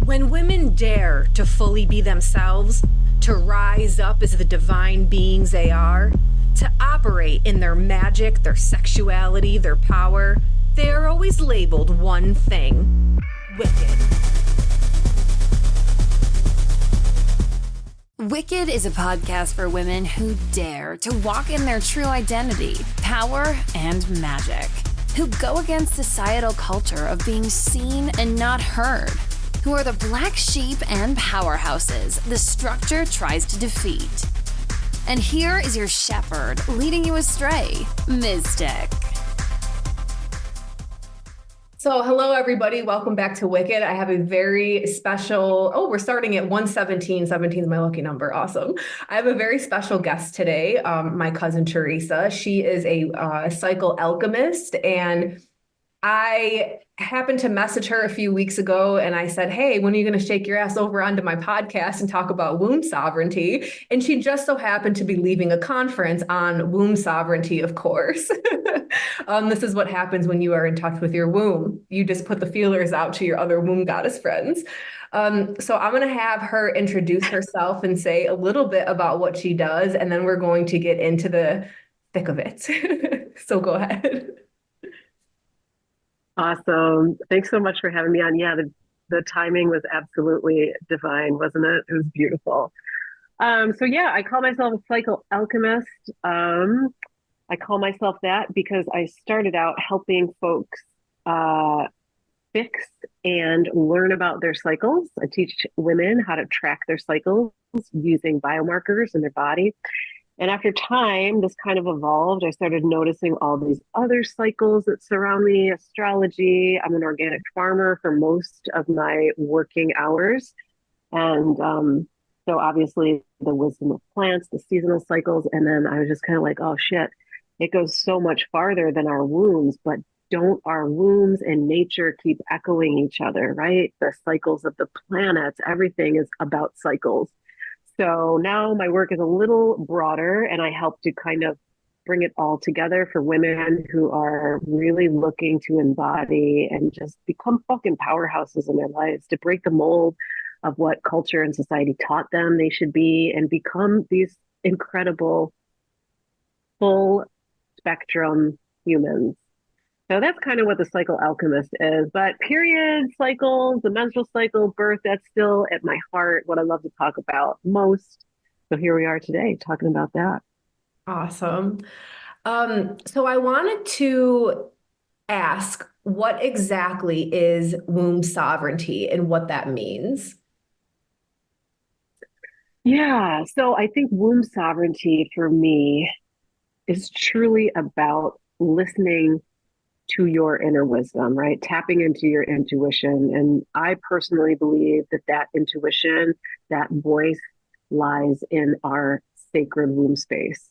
When women dare to fully be themselves, to rise up as the divine beings they are, to operate in their magic, their sexuality, their power, they are always labeled one thing: wicked. Wicked is a podcast for women who dare to walk in their true identity, power, and magic, who go against societal culture of being seen and not heard, who are the black sheep and powerhouses the structure tries to defeat. And here is your shepherd leading you astray, Mystic. So hello, everybody. Welcome back to Wicked. I have a very special, we're starting at 117. 17 is my lucky number. Awesome. I have a very special guest today, my cousin Teresa. She is a cycle alchemist, and I happened to message her a few weeks ago and I said, hey, when are you going to shake your ass over onto my podcast and talk about womb sovereignty? And she just so happened to be leaving a conference on womb sovereignty, of course. This is what happens when you are in touch with your womb. You just put the feelers out to your other womb goddess friends. So I'm going to have her introduce herself and say a little bit about what she does, and then we're going to get into the thick of it. So go ahead. Awesome. Thanks so much for having me on. Yeah, the timing was absolutely divine, wasn't it? It was beautiful. I call myself a cycle alchemist. I call myself that because I started out helping folks fix and learn about their cycles. I teach women how to track their cycles using biomarkers in their body. And after time, this kind of evolved. I started noticing all these other cycles that surround me, astrology. I'm an organic farmer for most of my working hours. And so obviously the wisdom of plants, the seasonal cycles. And then I was just kind of like, oh shit, it goes so much farther than our wombs, but don't our wombs and nature keep echoing each other, right? The cycles of the planets, everything is about cycles. So now my work is a little broader, and I help to kind of bring it all together for women who are really looking to embody and just become fucking powerhouses in their lives, to break the mold of what culture and society taught them they should be and become these incredible full spectrum humans. So that's kind of what the cycle alchemist is. But period cycles, the menstrual cycle, birth, that's still at my heart, what I love to talk about most. So here we are today talking about that. Awesome. So I wanted to ask, what exactly is womb sovereignty and what that means? Yeah, so I think womb sovereignty for me is truly about listening to your inner wisdom, right? Tapping into your intuition. And I personally believe that intuition, that voice lies in our sacred womb space.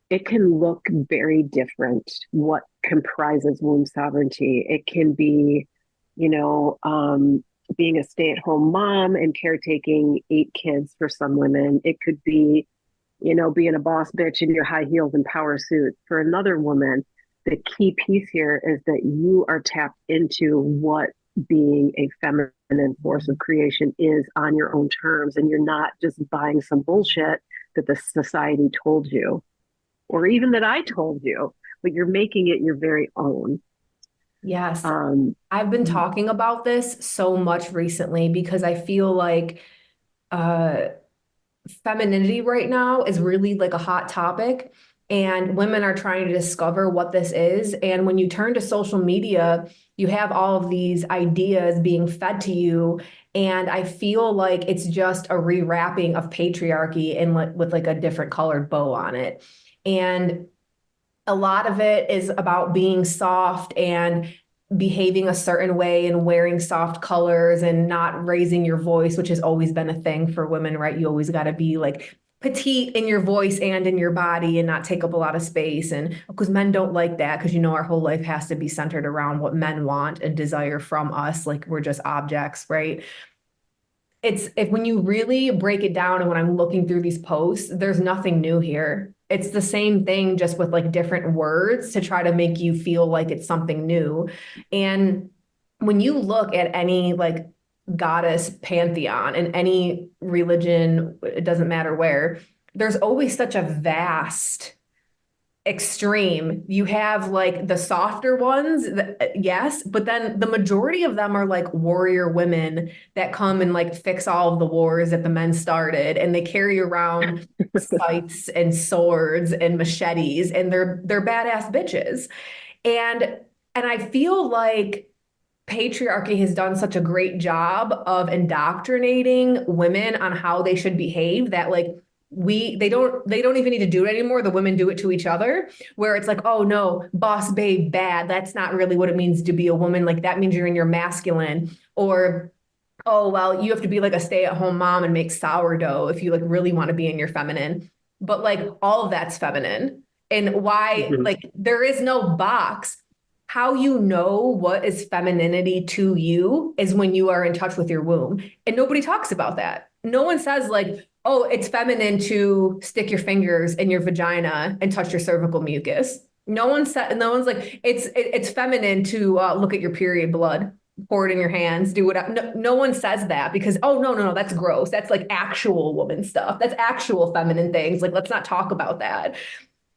It can look very different what comprises womb sovereignty. It can be, being a stay-at-home mom and caretaking 8 kids for some women. It could be, being a boss bitch in your high heels and power suit for another woman. The key piece here is that you are tapped into what being a feminine force of creation is on your own terms, and you're not just buying some bullshit that the society told you, or even that I told you, but you're making it your very own. Yes. I've been talking about this so much recently because I feel like femininity right now is really like a hot topic. And women are trying to discover what this is. And when you turn to social media, you have all of these ideas being fed to you. And I feel like it's just a rewrapping of patriarchy and with like a different colored bow on it. And a lot of it is about being soft and behaving a certain way and wearing soft colors and not raising your voice, which has always been a thing for women, right? You always got to be like petite in your voice and in your body and not take up a lot of space. And because men don't like that, because our whole life has to be centered around what men want and desire from us, like we're just objects, right? When you really break it down, and when I'm looking through these posts, there's nothing new here. It's the same thing, just with like different words to try to make you feel like it's something new. And when you look at any like goddess pantheon in any religion, it doesn't matter where, there's always such a vast extreme. You have like the softer ones, yes, but then the majority of them are like warrior women that come and like fix all of the wars that the men started, and they carry around scythes and swords and machetes, and they're badass bitches. And I feel like patriarchy has done such a great job of indoctrinating women on how they should behave that like they don't even need to do it anymore. The women do it to each other, where it's like, oh no, boss babe bad. That's not really what it means to be a woman. Like that means you're in your masculine. Or oh well, you have to be like a stay-at-home mom and make sourdough if you like really want to be in your feminine. But like all of that's feminine. And why Mhm. like there is no box. How you know what is femininity to you is when you are in touch with your womb. And nobody talks about that. No one says like, oh, it's feminine to stick your fingers in your vagina and touch your cervical mucus. No one said, no one's like, it's feminine to look at your period blood, pour it in your hands, do whatever. No one says that because, oh, no, that's gross. That's like actual woman stuff. That's actual feminine things. Like, let's not talk about that.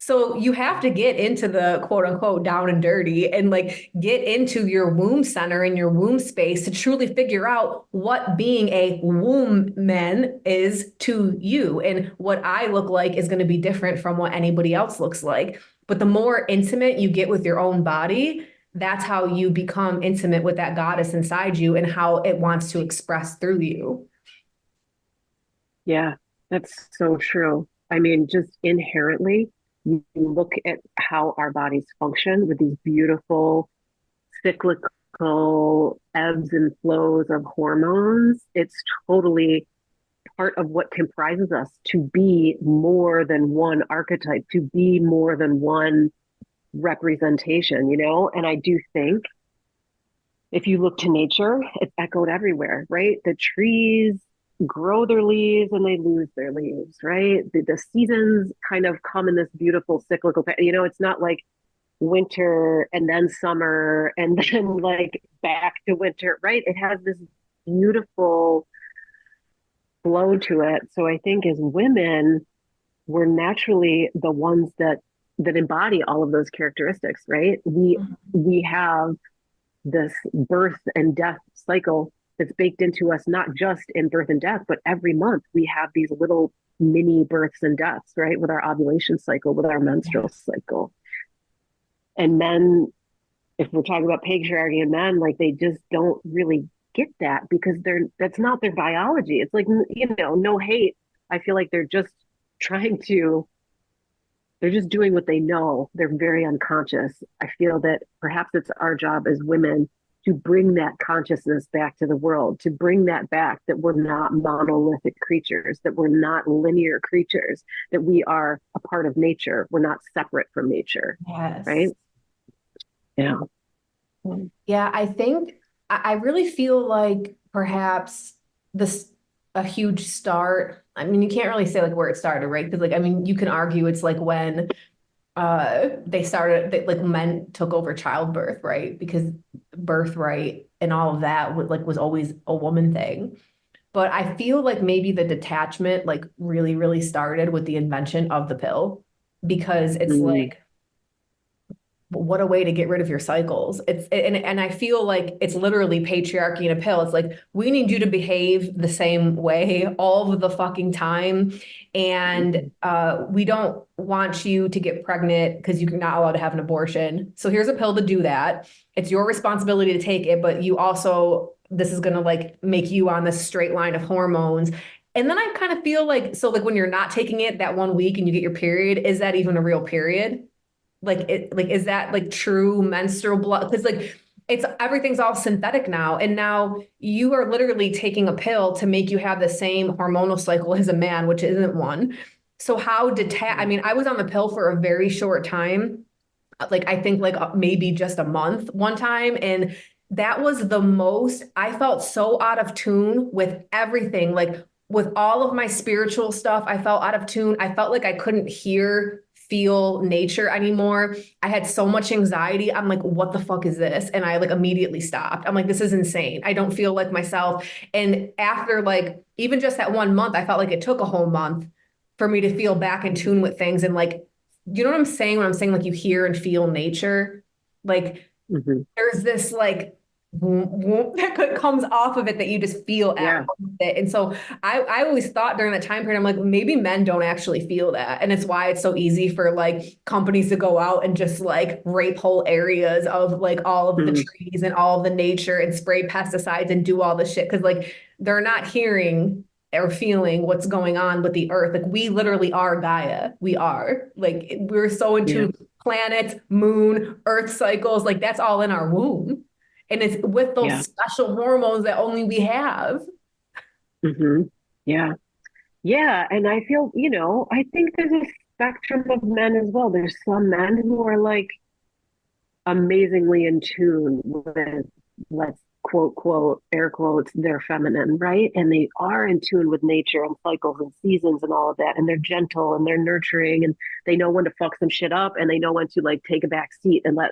So you have to get into the quote unquote down and dirty and like get into your womb center and your womb space to truly figure out what being a womb man is to you. And what I look like is going to be different from what anybody else looks like. But the more intimate you get with your own body, that's how you become intimate with that goddess inside you and how it wants to express through you. Yeah, that's so true. I mean, just inherently, you look at how our bodies function with these beautiful cyclical ebbs and flows of hormones. It's totally part of what comprises us to be more than one archetype, to be more than one representation, you know? And I do think if you look to nature, it's echoed everywhere, right? The trees grow their leaves and they lose their leaves, right? The seasons kind of come in this beautiful cyclical, you know, it's not like winter and then summer and then like back to winter, right? It has this beautiful flow to it. So I think as women, we're naturally the ones that embody all of those characteristics, right? We have this birth and death cycle that's baked into us, not just in birth and death, but every month we have these little mini births and deaths, right? With our ovulation cycle, with our menstrual cycle. And men, if we're talking about patriarchy and men, like they just don't really get that because that's not their biology. It's like, you know, no hate. I feel like they're just trying to they're just doing what they know. They're very unconscious. I feel that perhaps it's our job as women to bring that consciousness back to the world, to bring that back, that we're not monolithic creatures, that we're not linear creatures, that we are a part of nature. We're not separate from nature, right? Yes. Yeah. Yeah, I think I really feel like perhaps this a huge start. I mean, you can't really say like where it started, right? Because like I mean, you can argue it's like when they started like men took over childbirth, right? Because birthright and all of that was always a woman thing. But I feel like maybe the detachment like really, really started with the invention of the pill because it's Mm. like what a way to get rid of your cycles. And I feel like it's literally patriarchy in a pill. It's like we need you to behave the same way all of the fucking time. And we don't want you to get pregnant because you're not allowed to have an abortion. So here's a pill to do that. It's your responsibility to take it, but you also this is gonna like make you on this straight line of hormones. And then I kind of feel like so like when you're not taking it that 1 week and you get your period, is that even a real period? Like is that like true menstrual blood? Because like it's everything's all synthetic now, and now you are literally taking a pill to make you have the same hormonal cycle as a man, which isn't one. So how I mean, I was on the pill for a very short time, like I think like maybe just a month one time, and that was the most I felt so out of tune with everything, like with all of my spiritual stuff. I felt out of tune. I felt like I couldn't hear feel nature anymore. I had so much anxiety. I'm like, what the fuck is this? And I like immediately stopped. I'm like, this is insane. I don't feel like myself. And after like even just that 1 month, I felt like it took a whole month for me to feel back in tune with things. And like, you know what I'm saying when I'm saying like you hear and feel nature? Like Hmm. there's this like that comes off of it that you just feel at Yeah. home with it. And so I always thought during that time period, I'm like, maybe men don't actually feel that. And it's why it's so easy for like companies to go out and just like rape whole areas of like all of the Mm. trees and all of the nature and spray pesticides and do all this shit. Cause like they're not hearing or feeling what's going on with the earth. Like we literally are Gaia. We are like, we're so Yeah. into planets, moon, earth cycles. Like that's all in our womb. And it's with those Yeah. special hormones that only we have. Hmm. Yeah. Yeah. And I feel, I think there's a spectrum of men as well. There's some men who are like amazingly in tune with, let's quote, air quotes, they're feminine, right? And they are in tune with nature and cycles and seasons and all of that. And they're gentle and they're nurturing and they know when to fuck some shit up and they know when to like take a back seat and let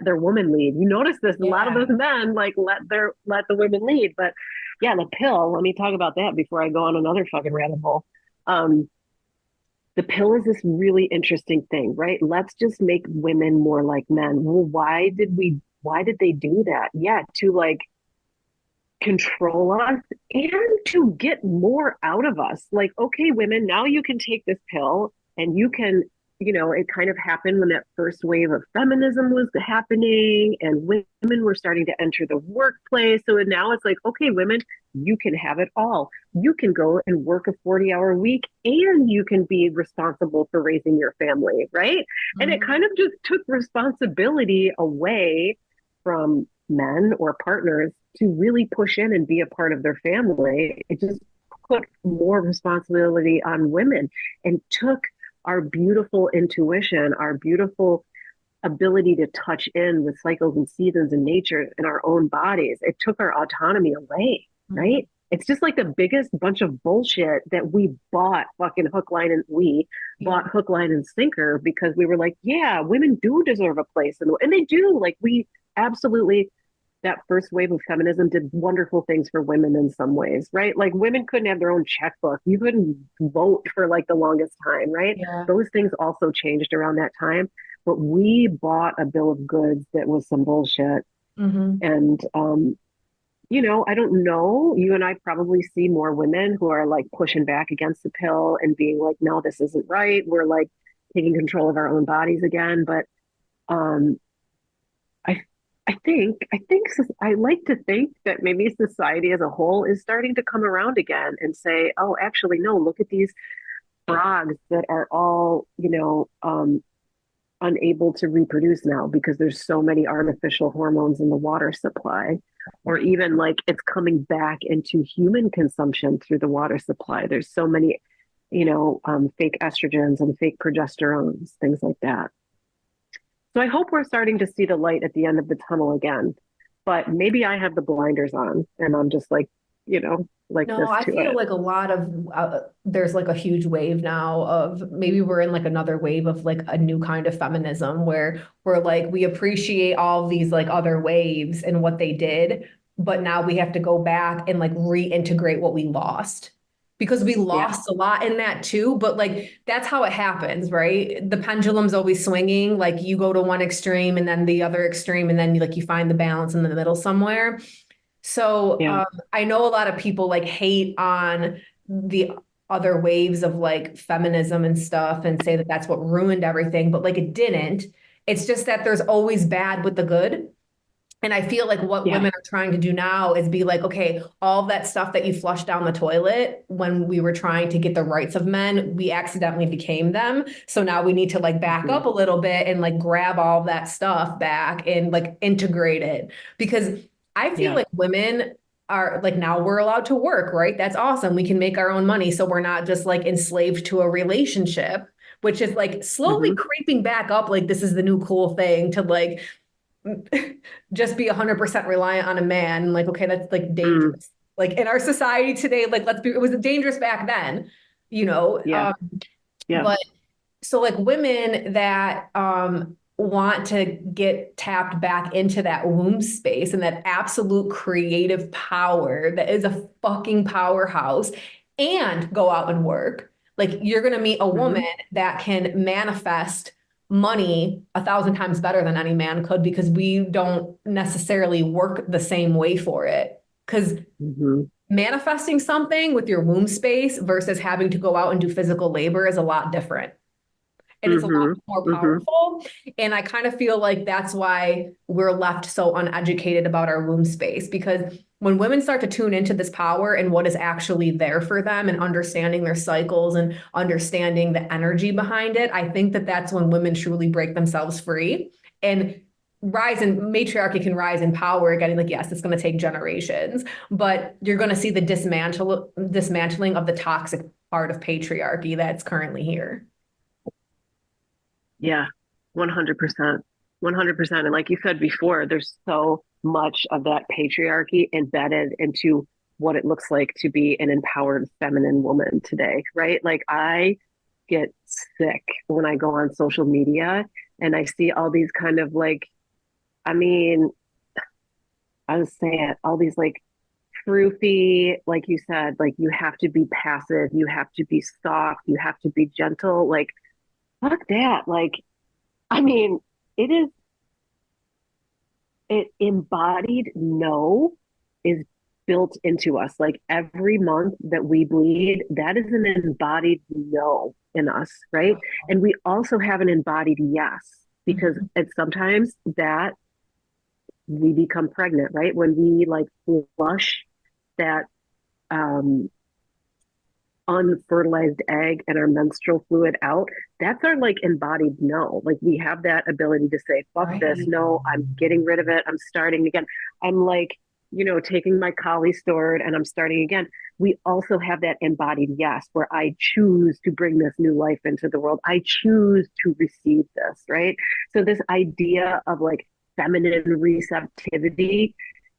their woman lead. You notice this, a lot of Yeah. those men like let the women lead. But yeah, the pill, let me talk about that before I go on another fucking rabbit hole. Um, the pill is this really interesting thing, right? Let's just make women more like men. Well, why did they do that? Yeah, to like control us and to get more out of us. Like, okay, women, now you can take this pill and you can, it kind of happened when that first wave of feminism was happening and women were starting to enter the workplace. So now it's like, okay, women, you can have it all. You can go and work a 40-hour week and you can be responsible for raising your family, right? And it Mhm. kind of just took responsibility away from men or partners to really push in and be a part of their family. It just put more responsibility on women and took our beautiful intuition, our beautiful ability to touch in with cycles and seasons and nature in our own bodies. It took our autonomy away, Mhm. right? It's just like the biggest bunch of bullshit that we bought fucking Yeah. hook, line, and sinker because we were like, yeah, women do deserve a place. And they do. Like, we absolutely, that first wave of feminism did wonderful things for women in some ways, right? Like, women couldn't have their own checkbook. You couldn't vote for like the longest time, right? Yeah. Those things also changed around that time. But we bought a bill of goods that was some bullshit. Hmm. And I don't know. You and I probably see more women who are like pushing back against the pill and being like, no, this isn't right. We're like taking control of our own bodies again. But um, I, I like to think that maybe society as a whole is starting to come around again and say, oh, actually, no, look at these frogs that are all, unable to reproduce now because there's so many artificial hormones in the water supply, or even like it's coming back into human consumption through the water supply. There's so many, fake estrogens and fake progesterones, things like that. So I hope we're starting to see the light at the end of the tunnel again. But maybe I have the blinders on and I'm just like, like No, this I to feel it. like a lot of there's like a huge wave now of maybe we're in like another wave of like a new kind of feminism where we're like we appreciate all of these like other waves and what they did, but now we have to go back and like reintegrate what we lost because we Yeah. lost a lot in that too. But like that's how it happens, right? The pendulum's always swinging. Like you go to one extreme and then the other extreme, and then you find the balance in the middle somewhere. So Yeah. I know a lot of people like hate on the other waves of like feminism and stuff and say that that's what ruined everything, but like it didn't. It's just that there's always bad with the good. And I feel like what Yeah. women are trying to do now is be like, okay, all that stuff that you flushed down the toilet when we were trying to get the rights of men, we accidentally became them. So now we need to like back Mhm. up a little bit and like grab all that stuff back and like integrate it. Because I feel Yeah. like women are like now we're allowed to work, right? That's awesome. We can make our own money. So we're not just like enslaved to a relationship, which is like slowly Hmm. creeping back up. Like this is the new cool thing to like just be 100% reliant on a man. Like, okay, that's like Mm. dangerous. Like in our society today, like it was dangerous back then, you know. Yeah. Yeah. But So like women that want to get tapped back into that womb space and that absolute creative power that is a fucking powerhouse and go out and work. Like you're going to meet a woman Hmm. that can manifest money 1,000 times better than any man could because we don't necessarily work the same way for it. Because Hmm. manifesting something with your womb space versus having to go out and do physical labor is a lot different and it's a lot Hmm. more Hmm. powerful. And I kind of feel like that's why we're left so uneducated about our womb space because when women start to tune into this power and what is actually there for them and understanding their cycles and understanding the energy behind it, I think that that's when women truly break themselves free and rise in matriarchy can rise in power again. Like, yes, it's going to take generations, but you're going to see the dismantling of the toxic part of patriarchy that's currently here. Yeah, 100%. 100%. And like you said before, there's so much of that patriarchy embedded into what it looks like to be an empowered feminine woman today, right? Like I get sick when I go on social media and I see all these kind of like, I mean, I was saying all these like proofy, like you said, like you have to be passive, you have to be soft, you have to be gentle. Like, fuck that. Like, I mean, it is it embodied no is built into us. Like every month that we bleed, that is an embodied no in us, right? And we also have an embodied yes, because Mhm. it's sometimes that we become pregnant, right? When we like flush that um unfertilized egg and our menstrual fluid out, that's our like embodied no. Like we have that ability to say, fuck this, Right. no, I'm getting rid of it, I'm starting again. I'm like, taking my collie stored and I'm starting again. We also have that embodied yes, where I choose to bring this new life into the world. I choose to receive this, right? So this idea of like feminine receptivity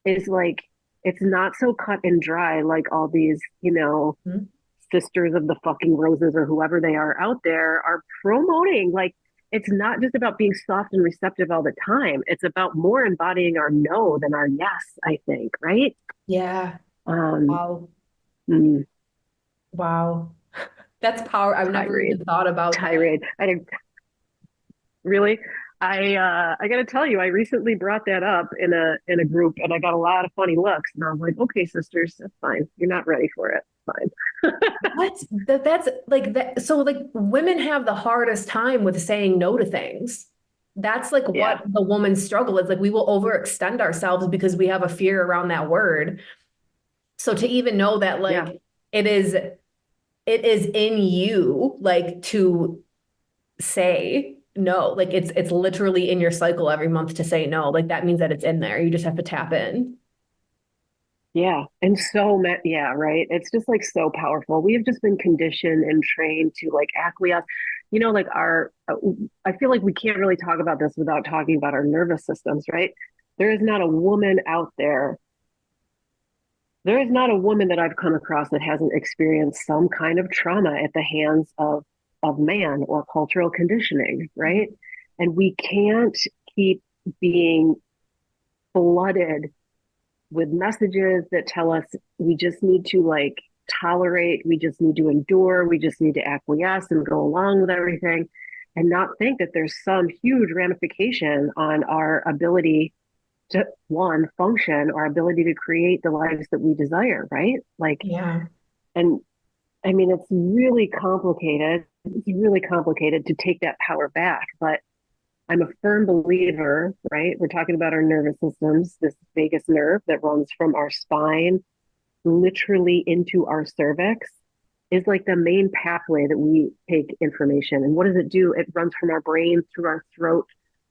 is like, it's not so cut and dry like all these, Mhm. sisters of the fucking roses or whoever they are out there are promoting. Like it's not just about being soft and receptive all the time. It's about more embodying our no than our yes, I think, right? Yeah. um Wow. mm, Wow. That's power. I've never tirade even thought about that. tirade I didn't really. I gotta tell you, I recently brought that up in a group and I got a lot of funny looks and I was like, okay, sisters, that's fine, you're not ready for it, fine. What? That's like that. So like women have the hardest time with saying no to things. That's like what Yeah, the woman's struggle is. Like we will overextend ourselves because we have a fear around that word. So to even know that yeah. like it is it is in you like to say no. Like it's literally in your cycle every month to say no. Like that means that it's in there. You just have to tap in. Yeah. And yeah, right. It's just like so powerful. We have just been conditioned and trained to like acquiesce, like I feel like we can't really talk about this without talking about our nervous systems, right? There is not a woman out there. There is not a woman that I've come across that hasn't experienced some kind of trauma at the hands of man or cultural conditioning, right? And we can't keep being flooded with messages that tell us we just need to like tolerate, we just need to endure, we just need to acquiesce and go along with everything and not think that there's some huge ramification on our ability to one function, our ability to create the lives that we desire, right? Like, Yeah. and I mean, it's really complicated. It's really complicated to take that power back, but I'm a firm believer, right? We're talking about our nervous systems, this vagus nerve that runs from our spine literally into our cervix is like the main pathway that we take information. And what does it do? It runs from our brain through our throat,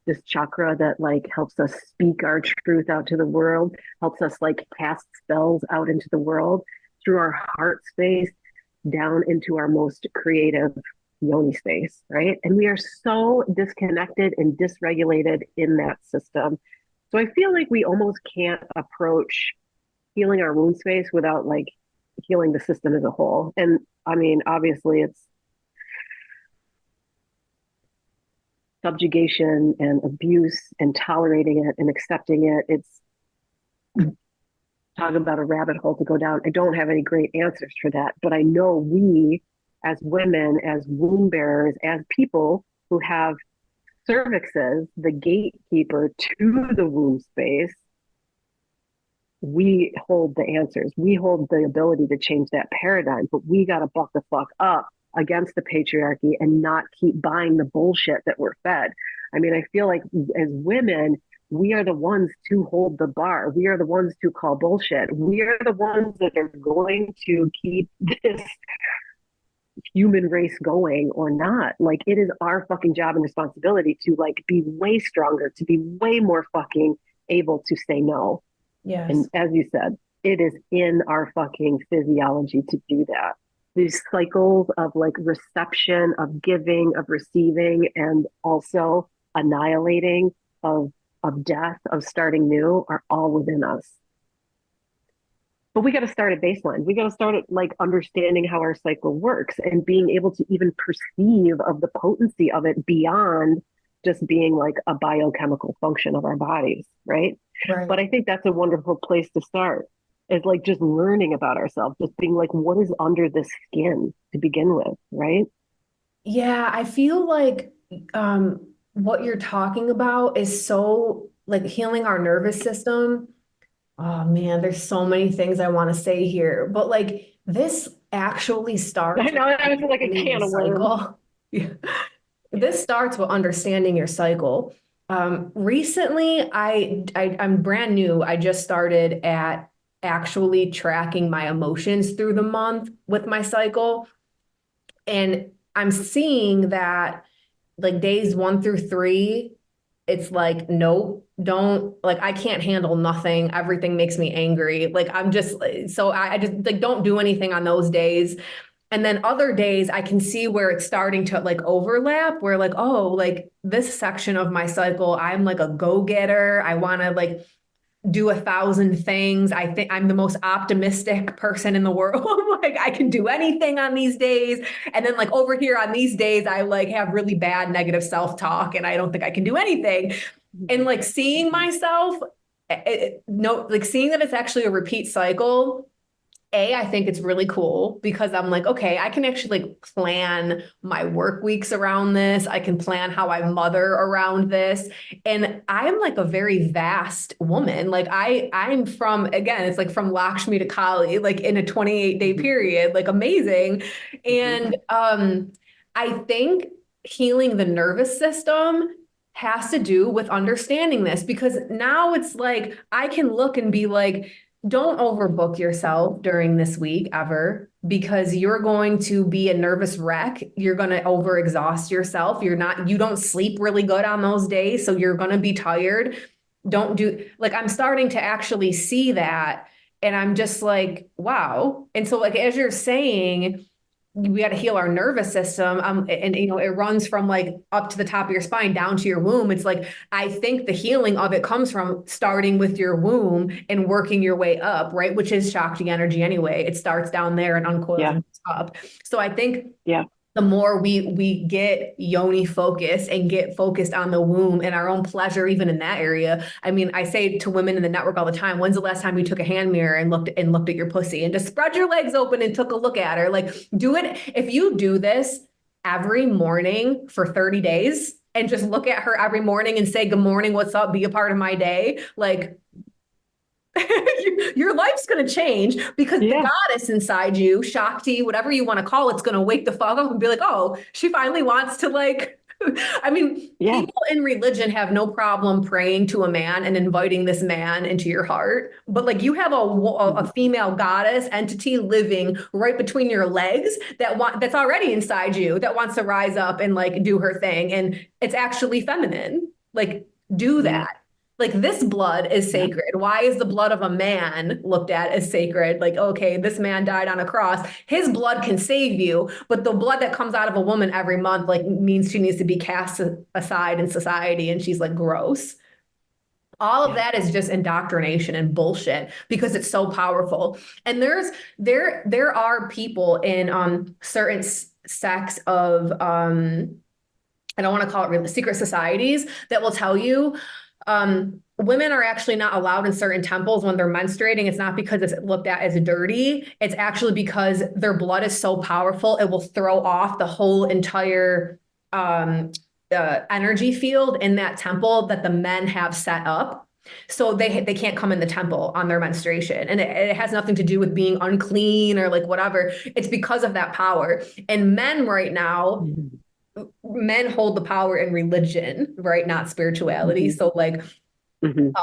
this chakra that like helps us speak our truth out to the world, helps us like cast spells out into the world, through our heart space down into our most creative yoni space, right? And we are so disconnected and dysregulated in that system. So I feel like we almost can't approach healing our wound space without like healing the system as a whole. And I mean, obviously, subjugation and abuse and tolerating it and accepting it. It's talking about a rabbit hole to go down. I don't have any great answers for that, but I know we as women, as womb bearers, as people who have cervixes, the gatekeeper to the womb space, we hold the answers. We hold the ability to change that paradigm, but we got to buck the fuck up against the patriarchy and not keep buying the bullshit that we're fed. I mean, I feel like as women, we are the ones to hold the bar. We are the ones to call bullshit. We are the ones that are going to keep this human race going or not. Like, it is our fucking job and responsibility to like be way stronger, to be way more fucking able to say no. Yes. And as you said, it is in our fucking physiology to do that. These cycles of like reception, of giving, of receiving, and also annihilating, of death, of starting new, are all within us. But we got to start at baseline. We got to start at like understanding how our cycle works and being able to even perceive of the potency of it beyond just being like a biochemical function of our bodies, right? Right. But I think that's a wonderful place to start, is like just learning about ourselves, just being like, what is under the skin to begin with, right? Yeah, I feel like what you're talking about is so like healing our nervous system. Oh man, there's so many things I want to say here, but like this actually I starts with know that was like a understanding can your of worms. cycle. Yeah. This starts with understanding your cycle. Recently, I'm brand new. I just started at actually tracking my emotions through the month with my cycle. And I'm seeing that like days 1 through 3, it's like, nope, don't, like, I can't handle nothing. Everything makes me angry. Like, I'm just, so I just like, don't do anything on those days. And then other days I can see where it's starting to like overlap, where like, oh, like this section of my cycle, I'm like a go-getter. I want to like do 1,000 things. I think I'm the most optimistic person in the world. Like I can do anything on these days. And then like over here on these days, I like have really bad negative self-talk and I don't think I can do anything. And like seeing myself, no, like seeing that it's actually a repeat cycle. I think it's really cool because I'm like, okay, I can actually like plan my work weeks around this. I can plan how I mother around this. And I'm like a very vast woman. Like I'm from, again, it's like from Lakshmi to Kali, like in a 28-day period, like amazing. And I think healing the nervous system has to do with understanding this because now it's like I can look and be like, don't overbook yourself during this week ever because you're going to be a nervous wreck. You're going to overexhaust yourself. You don't sleep really good on those days. So you're going to be tired. Don't do like, I'm starting to actually see that. And I'm just like, wow. And so like, as you're saying, we got to heal our nervous system. And you know, it runs from like up to the top of your spine down to your womb. It's like, I think the healing of it comes from starting with your womb and working your way up, right? Which is Shakti energy anyway. It starts down there and uncoils and up. So I think the more we get yoni focused and get focused on the womb and our own pleasure, even in that area. I mean, I say to women in the network all the time, when's the last time you took a hand mirror and looked at your pussy and just spread your legs open and took a look at her? Like, do it. If you do this every morning for 30 days and just look at her every morning and say, good morning, what's up? Be a part of my day. Like, your life's going to change because the goddess inside you, Shakti, whatever you want to call it's going to wake the fuck up and be like, oh, she finally wants to like, I mean, people in religion have no problem praying to a man and inviting this man into your heart. But like you have a female goddess entity living right between your legs that's already inside you that wants to rise up and like do her thing. And it's actually feminine. Like do that. Like this blood is sacred. Why is the blood of a man looked at as sacred? Like, okay, this man died on a cross. His blood can save you, but the blood that comes out of a woman every month, like means she needs to be cast aside in society. And she's like, gross. All of that is just indoctrination and bullshit because it's so powerful. And there are people in certain sects of I don't want to call it real secret societies that will tell you women are actually not allowed in certain temples when they're menstruating. It's not because it's looked at as dirty. It's actually because their blood is so powerful, it will throw off the whole entire energy field in that temple that the men have set up. So they can't come in the temple on their menstruation. And it has nothing to do with being unclean or like whatever. It's because of that power. And men right now, men hold the power in religion, right? Not spirituality. Mhm. So like Mhm.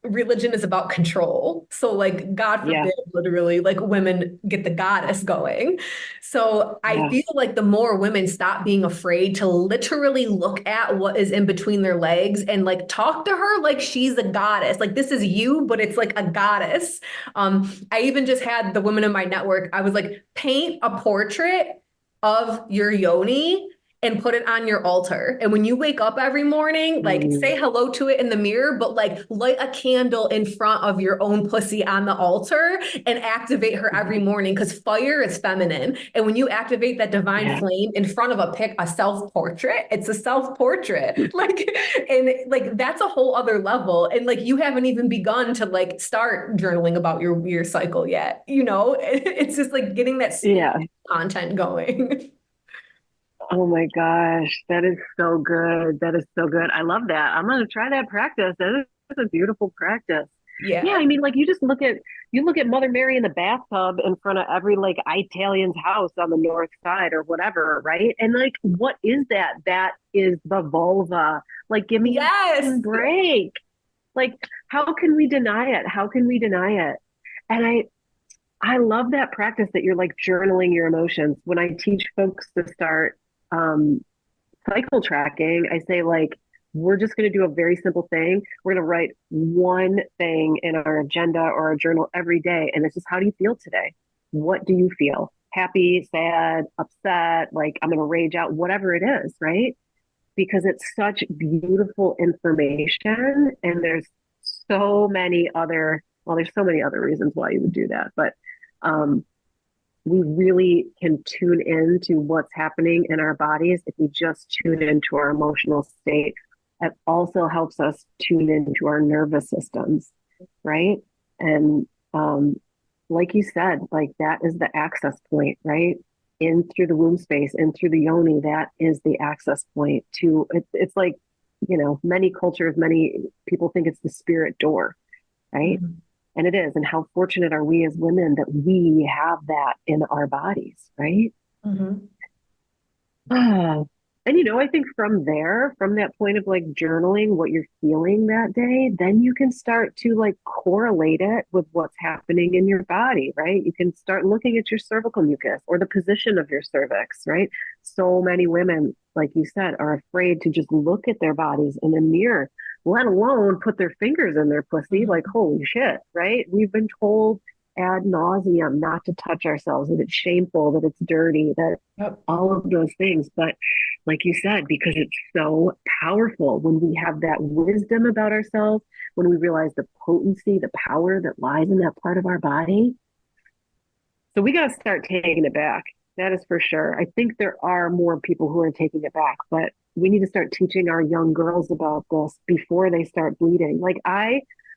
religion is about control. So like God Yeah. forbid, literally, like women get the goddess going. So I Yeah. feel like the more women stop being afraid to literally look at what is in between their legs and like talk to her like she's a goddess. Like this is you, but it's like a goddess. I even just had the women in my network, I was like, paint a portrait of your yoni and put it on your altar. And when you wake up every morning, like Mm. say hello to it in the mirror, but like light a candle in front of your own pussy on the altar and activate her every morning because fire is feminine. And when you activate that divine Yeah. flame in front of a self-portrait, it's a self-portrait. Like, and like that's a whole other level. And like you haven't even begun to like start journaling about your cycle yet. You know, it's just like getting that Yeah. content going. Oh my gosh, that is so good. That is so good. I love that. I'm gonna try that practice. That is a beautiful practice. Yeah, Yeah. I mean, like you look at Mother Mary in the bathtub in front of every like Italian's house on the north side or whatever, right? And like, what is that? That is the vulva. Like, give me a Yes. fucking break. Like, how can we deny it? How can we deny it? And I love that practice that you're like journaling your emotions. When I teach folks to start um, cycle tracking, I say like, we're just going to do a very simple thing. We're going to write one thing in our agenda or our journal every day. And this is, how do you feel today? What do you feel? Happy, sad, upset, like I'm going to rage out, whatever it is, right? Because it's such beautiful information. And there's so many other reasons why you would do that. But um, we really can tune in to what's happening in our bodies if we just tune into our emotional state. It also helps us tune into our nervous systems, right? And like you said, like that is the access point, right? In through the womb space, in through the yoni, that is the access point to it's like, many cultures, many people think it's the spirit door, right? Mhm. And it is. And how fortunate are we as women that we have that in our bodies, right? Mhm. Ah. And I think from there, from that point of like journaling what you're feeling that day, then you can start to like correlate it with what's happening in your body, right? You can start looking at your cervical mucus or the position of your cervix, right? So many women, like you said, are afraid to just look at their bodies in a mirror, let alone put their fingers in their pussy. Like, Mhm. holy shit, right? We've been told ad nauseum not to touch ourselves, that it's shameful, that it's dirty, that Yep. all of those things. But like you said, because it's so powerful when we have that wisdom about ourselves, when we realize the potency, the power that lies in that part of our body. So we got to start taking it back. That is for sure. I think there are more people who are taking it back, but we need to start teaching our young girls about this before they start bleeding.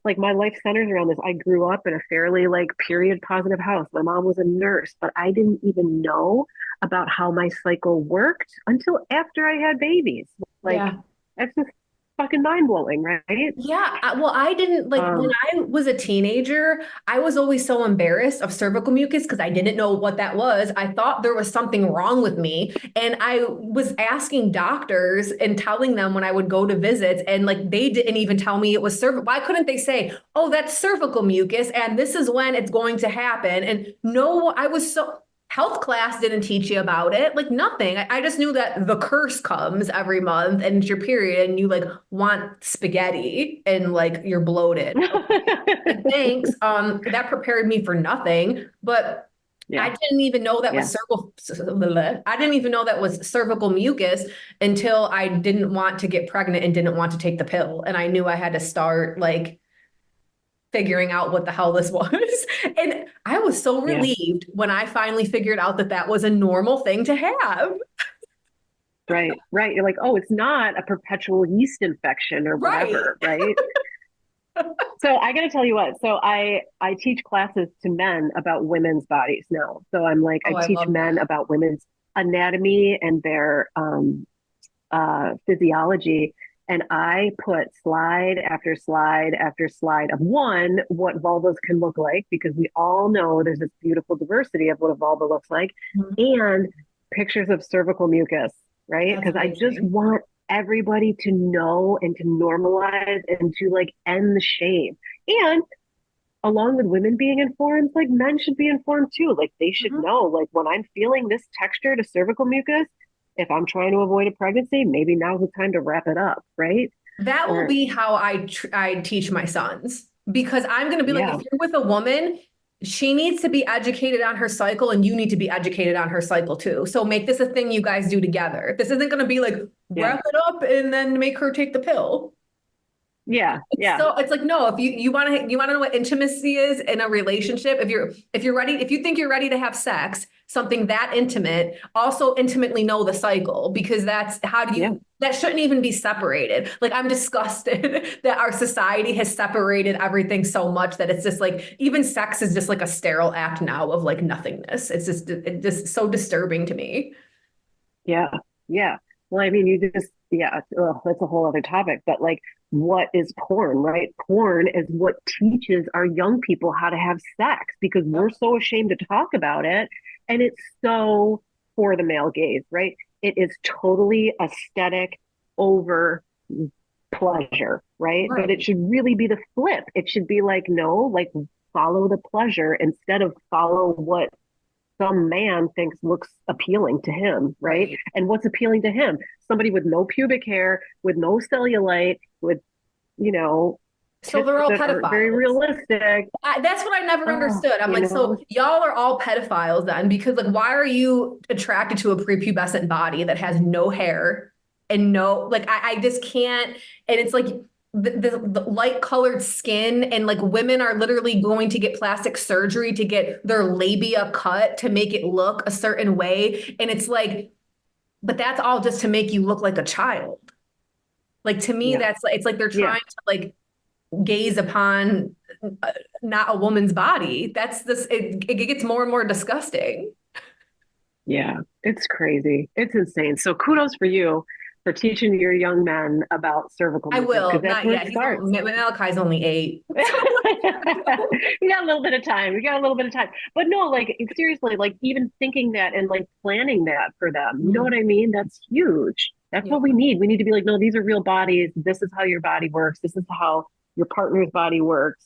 Like my life centers around this. I grew up in a fairly like period positive house. My mom was a nurse, but I didn't even know about how my cycle worked until after I had babies. Like Yeah. that's just fucking mind blowing, right? Yeah. Well, I didn't like when Um, I was a teenager, I was always so embarrassed of cervical mucus because I didn't know what that was. I thought there was something wrong with me. And I was asking doctors and telling them when I would go to visits, and like they didn't even tell me it was cervical. Why couldn't they say, oh, that's cervical mucus and this is when it's going to happen? And no, I was so health class didn't teach you about it, like nothing. I just knew that the curse comes every month and it's your period and you like want spaghetti and like you're bloated. Like, thanks. That prepared me for nothing, but I yeah, didn't even know that yeah. was I didn't even know that was cervical mucus until I didn't want to get pregnant and didn't want to take the pill. And I knew I had to start like figuring out what the hell this was. And I was so Yeah. relieved when I finally figured out that that was a normal thing to have. Right. You're like, oh, it's not a perpetual yeast infection or Right. whatever, right? So I got to tell you what. So I teach classes to men about women's bodies now. So I'm like, Oh, I I teach love men that. about women's anatomy and their physiology. And I put slide after slide after slide of one, what vulvas can look like, because we all know there's this beautiful diversity of what a vulva looks like, Mhm. and pictures of cervical mucus, right? That's Because I just amazing. want everybody to know and to normalize and to like end the shame. And along with women being informed, like men should be informed too. Like they should Mhm. know, like when I'm feeling this texture to cervical mucus, if I'm trying to avoid a pregnancy, maybe now's the time to wrap it up, right? That will Or be how I teach my sons because I'm going to be like, if yeah, you're with a woman, she needs to be educated on her cycle and you need to be educated on her cycle too. So make this a thing you guys do together. This isn't going to be like yeah, wrap it up and then make her take the pill. yeah, yeah, So it's like, no, if you want to know what intimacy is in a relationship, if you're ready, if you think you're ready to have sex, something that intimate, also intimately know the cycle, because that's how do yeah, you that shouldn't even be separated. Like I'm disgusted that our society has separated everything so much that it's just like even sex is just like a sterile act now of like nothingness. It's just so disturbing to me. yeah, yeah. Well, I mean, you just, yeah, ugh, that's a whole other topic, but like, what is porn, right? Porn is what teaches our young people how to have sex because we're Yep. so ashamed to talk about it. And it's so for the male gaze, right? It is totally aesthetic over pleasure, right? But it Right. should really be the flip. It should be like, no, like follow the pleasure instead of follow what some man thinks looks appealing to him, right? Right. And what's appealing to him? Somebody with no pubic hair, with no cellulite, with, you know, So tits they're all that aren't very pedophiles. realistic. That's what I never Oh, understood. I'm you like, know, so y'all are all pedophiles then, because like, why are you attracted to a prepubescent body that has no hair and no, like, I just can't. And it's like the light colored skin, and like women are literally going to get plastic surgery to get their labia cut to make it look a certain way. And it's like, but that's all just to make you look like a child. Like to me, yeah, that's like, it's like they're yeah, trying to like gaze upon not a woman's body. That's this, it gets more and more disgusting. yeah. It's crazy. It's insane. So kudos for you for teaching your young men about cervical I mucus will, because that's not where it yet. starts. Malachi's only 8. You got a little bit of time. You got a little bit of time. But no, like seriously, like even thinking that and like planning that for them. You know what Mhm. I mean? That's huge. That's Yeah. what we need. We need to be like, no, these are real bodies. This is how your body works. This is how your partner's body works.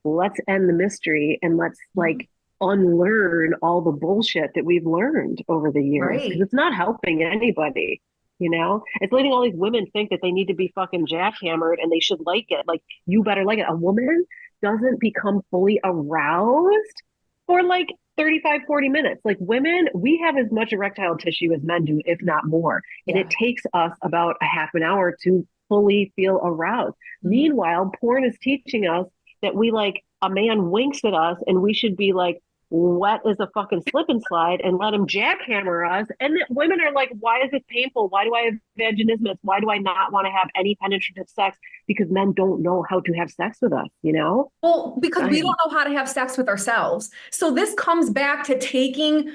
Let's end the mystery and let's Mhm. like unlearn all the bullshit that we've learned over the years because Right. it's not helping anybody. You know, it's letting all these women think that they need to be fucking jackhammered and they should like it. Like, you better like it. A woman doesn't become fully aroused for like 35, 40 minutes. Like women, we have as much erectile tissue as men do, if not more. And it Yeah. takes us about a half an hour to fully feel aroused. Mhm. Meanwhile, porn is teaching us that we like a man winks at us and we should be like wet as a fucking slip and slide and let him jackhammer us. And women are like, why is this painful? Why do I have vaginismus? Why do I not want to have any penetrative sex? Because men don't know how to have sex with us, you know? Well, because I we don't am, know how to have sex with ourselves. So this comes back to taking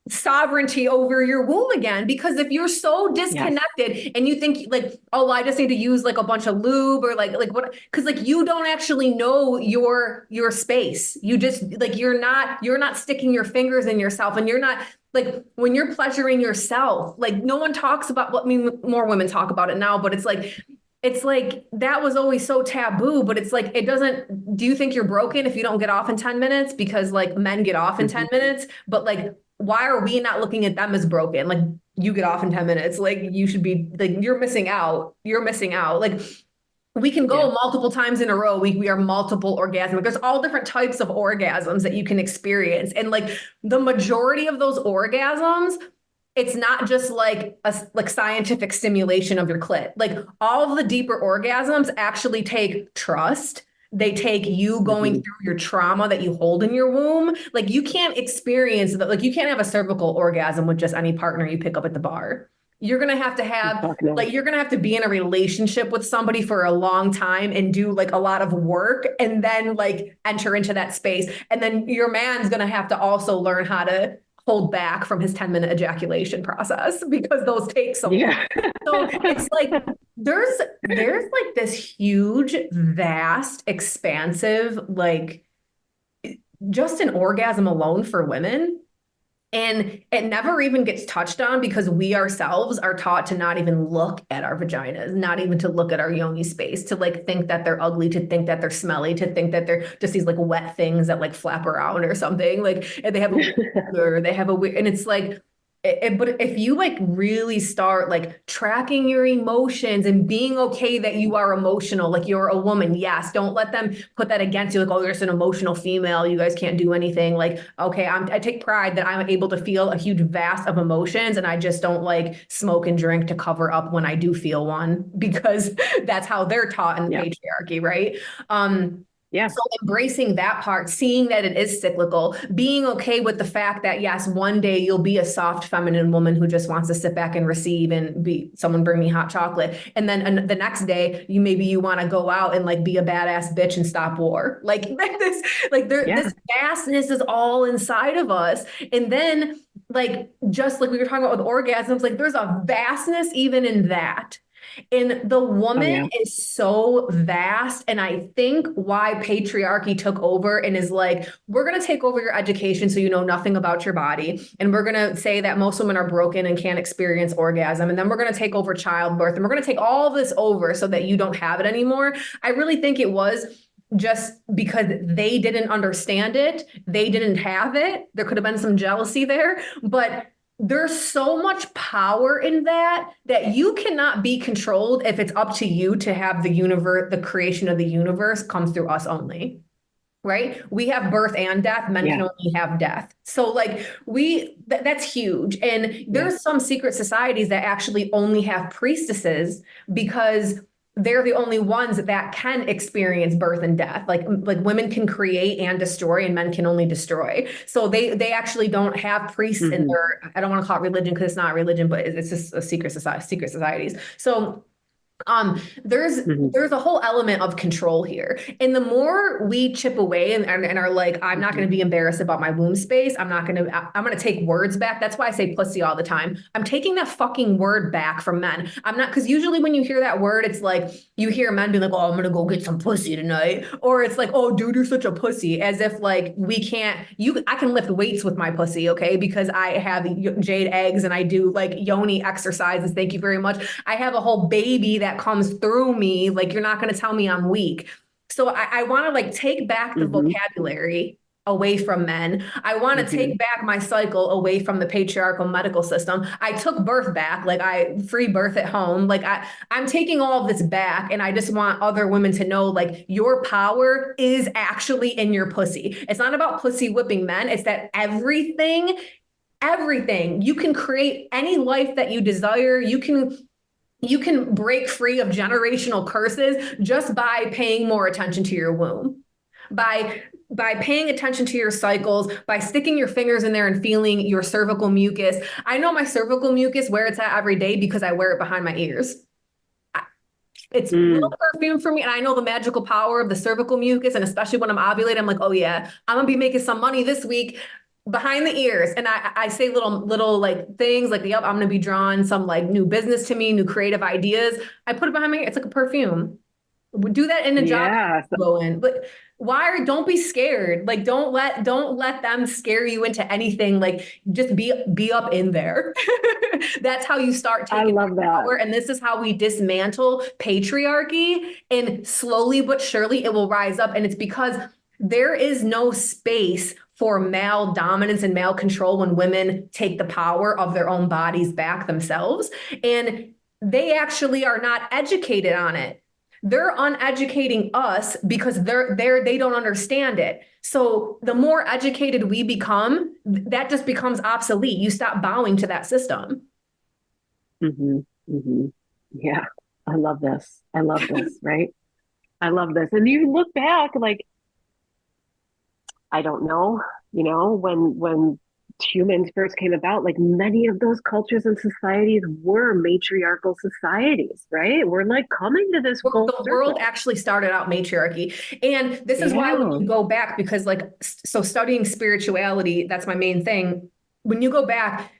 sovereignty over your womb again. Because if you're so yes, disconnected and you think like, oh, I just need to use like a bunch of lube or like what, because like you don't actually know your space. You just like you're not sticking your fingers in yourself, and you're not like when you're pleasuring yourself, like no one talks about what, I mean, more women talk about it now, but it's like that was always so taboo, but it's like it doesn't, do you think you're broken if you don't get off in 10 minutes? Because like men get off in 10 mm-hmm. minutes, but like why are we not looking at them as broken? Like you get off in 10 minutes, like you should be like you're missing out. You're missing out. Like we can Yeah, go multiple times in a row. We are multiple orgasmic. There's all different types of orgasms that you can experience. And like the majority of those orgasms, it's not just like a like scientific stimulation of your clit. Like all of the deeper orgasms actually take trust. They take you going mm-hmm. through your trauma that you hold in your womb. Like you can't experience that. Like you can't have a cervical orgasm with just any partner you pick up at the bar. You're gonna have to have Fuck no. like you're gonna have to be in a relationship with somebody for a long time and do like a lot of work and then like enter into that space. And then your man's gonna have to also learn how to hold back from his 10-minute ejaculation process because those take so long. Yeah. So it's like there's like this huge, vast, expansive, like just an orgasm alone for women. And it never even gets touched on because we ourselves are taught to not even look at our vaginas, not even to look at our yoni space, to like think that they're ugly, to think that they're smelly, to think that they're just these like wet things that like flap around or something. Like, and they have a or they have a weird, and it's like, but if you like really start like tracking your emotions and being okay that you are emotional, like you're a woman, yes, don't let them put that against you. Like, oh, you're just an emotional female. You guys can't do anything. Like, okay, I take pride that I'm able to feel a huge vast of emotions, and I just don't like smoke and drink to cover up when I do feel one because that's how they're taught in the Yeah. patriarchy, right? Um, Yeah. so embracing that part, seeing that it is cyclical, being okay with the fact that yes, one day you'll be a soft feminine woman who just wants to sit back and receive and be someone bring me hot chocolate. And then the next day you want to go out and like be a badass bitch and stop war. Like this vastness is all inside of us. And then like just like we were talking about with orgasms, like there's a vastness even in that. And the Oh woman yeah. is so vast. And I think why patriarchy took over and is like, we're going to take over your education so you know nothing about your body. And we're going to say that most women are broken and can't experience orgasm. And then we're going to take over childbirth. And we're going to take all of this over so that you don't have it anymore. I really think it was just because they didn't understand it. They didn't have it. There could have been some jealousy there. But there's so much power in that you cannot be controlled if it's up to you to have the universe, the creation of the universe comes through us only. Right? We have birth and death. Men can only have death. So like that's huge. And there's some secret societies that actually only have priestesses because they're the only ones that can experience birth and death. Like women can create and destroy and men can only destroy. So they actually don't have priests in their, I don't want to call it religion because it's not religion, but it's just a secret societies. So there's a whole element of control here. And the more we chip away and are like, I'm not going to be embarrassed about my womb space. I'm going to take words back. That's why I say pussy all the time. I'm taking that fucking word back from men. I'm not, because usually when you hear that word, it's like you hear men be like, oh, I'm going to go get some pussy tonight. Or it's like, oh, dude, you're such a pussy. As if like I can lift weights with my pussy, okay? Because I have jade eggs and I do like yoni exercises. Thank you very much. I have a whole baby that comes through me. Like, you're not going to tell me I'm weak. So I want to like take back the vocabulary away from men. I want to take back my cycle away from the patriarchal medical system. I took birth back, like I free birth at home. Like I'm taking all of this back, and I just want other women to know like your power is actually in your pussy. It's not about pussy whipping men. It's that everything you can create any life that you desire. You can break free of generational curses just by paying more attention to your womb, by paying attention to your cycles, by sticking your fingers in there and feeling your cervical mucus. I know my cervical mucus, where it's at every day, because I wear it behind my ears. It's little perfume for me, and I know the magical power of the cervical mucus, and especially when I'm ovulating, I'm like, oh yeah, I'm gonna be making some money this week behind the ears. And I say little like things like, yep, I'm going to be drawing some like new business to me, new creative ideas. I put it behind my ear. It's like a perfume. Do that in a job go in. But don't be scared. Like, don't let them scare you into anything. Like, just be up in there. That's how you start taking power. And this is how we dismantle patriarchy. And slowly but surely it will rise up. And it's because there is no space for male dominance and male control when women take the power of their own bodies back themselves. And they actually are not educated on it. They're uneducating us because they don't understand it. So the more educated we become, that just becomes obsolete. You stop bowing to that system. Yeah, I love this. Right? I love this. And you look back, like, I don't know, when humans first came about, like many of those cultures and societies were matriarchal societies, right? We're like coming to this full The world circle. actually started out matriarchy. And this is why when Yeah. you go back, because like, so studying spirituality, that's my main thing. When you go back,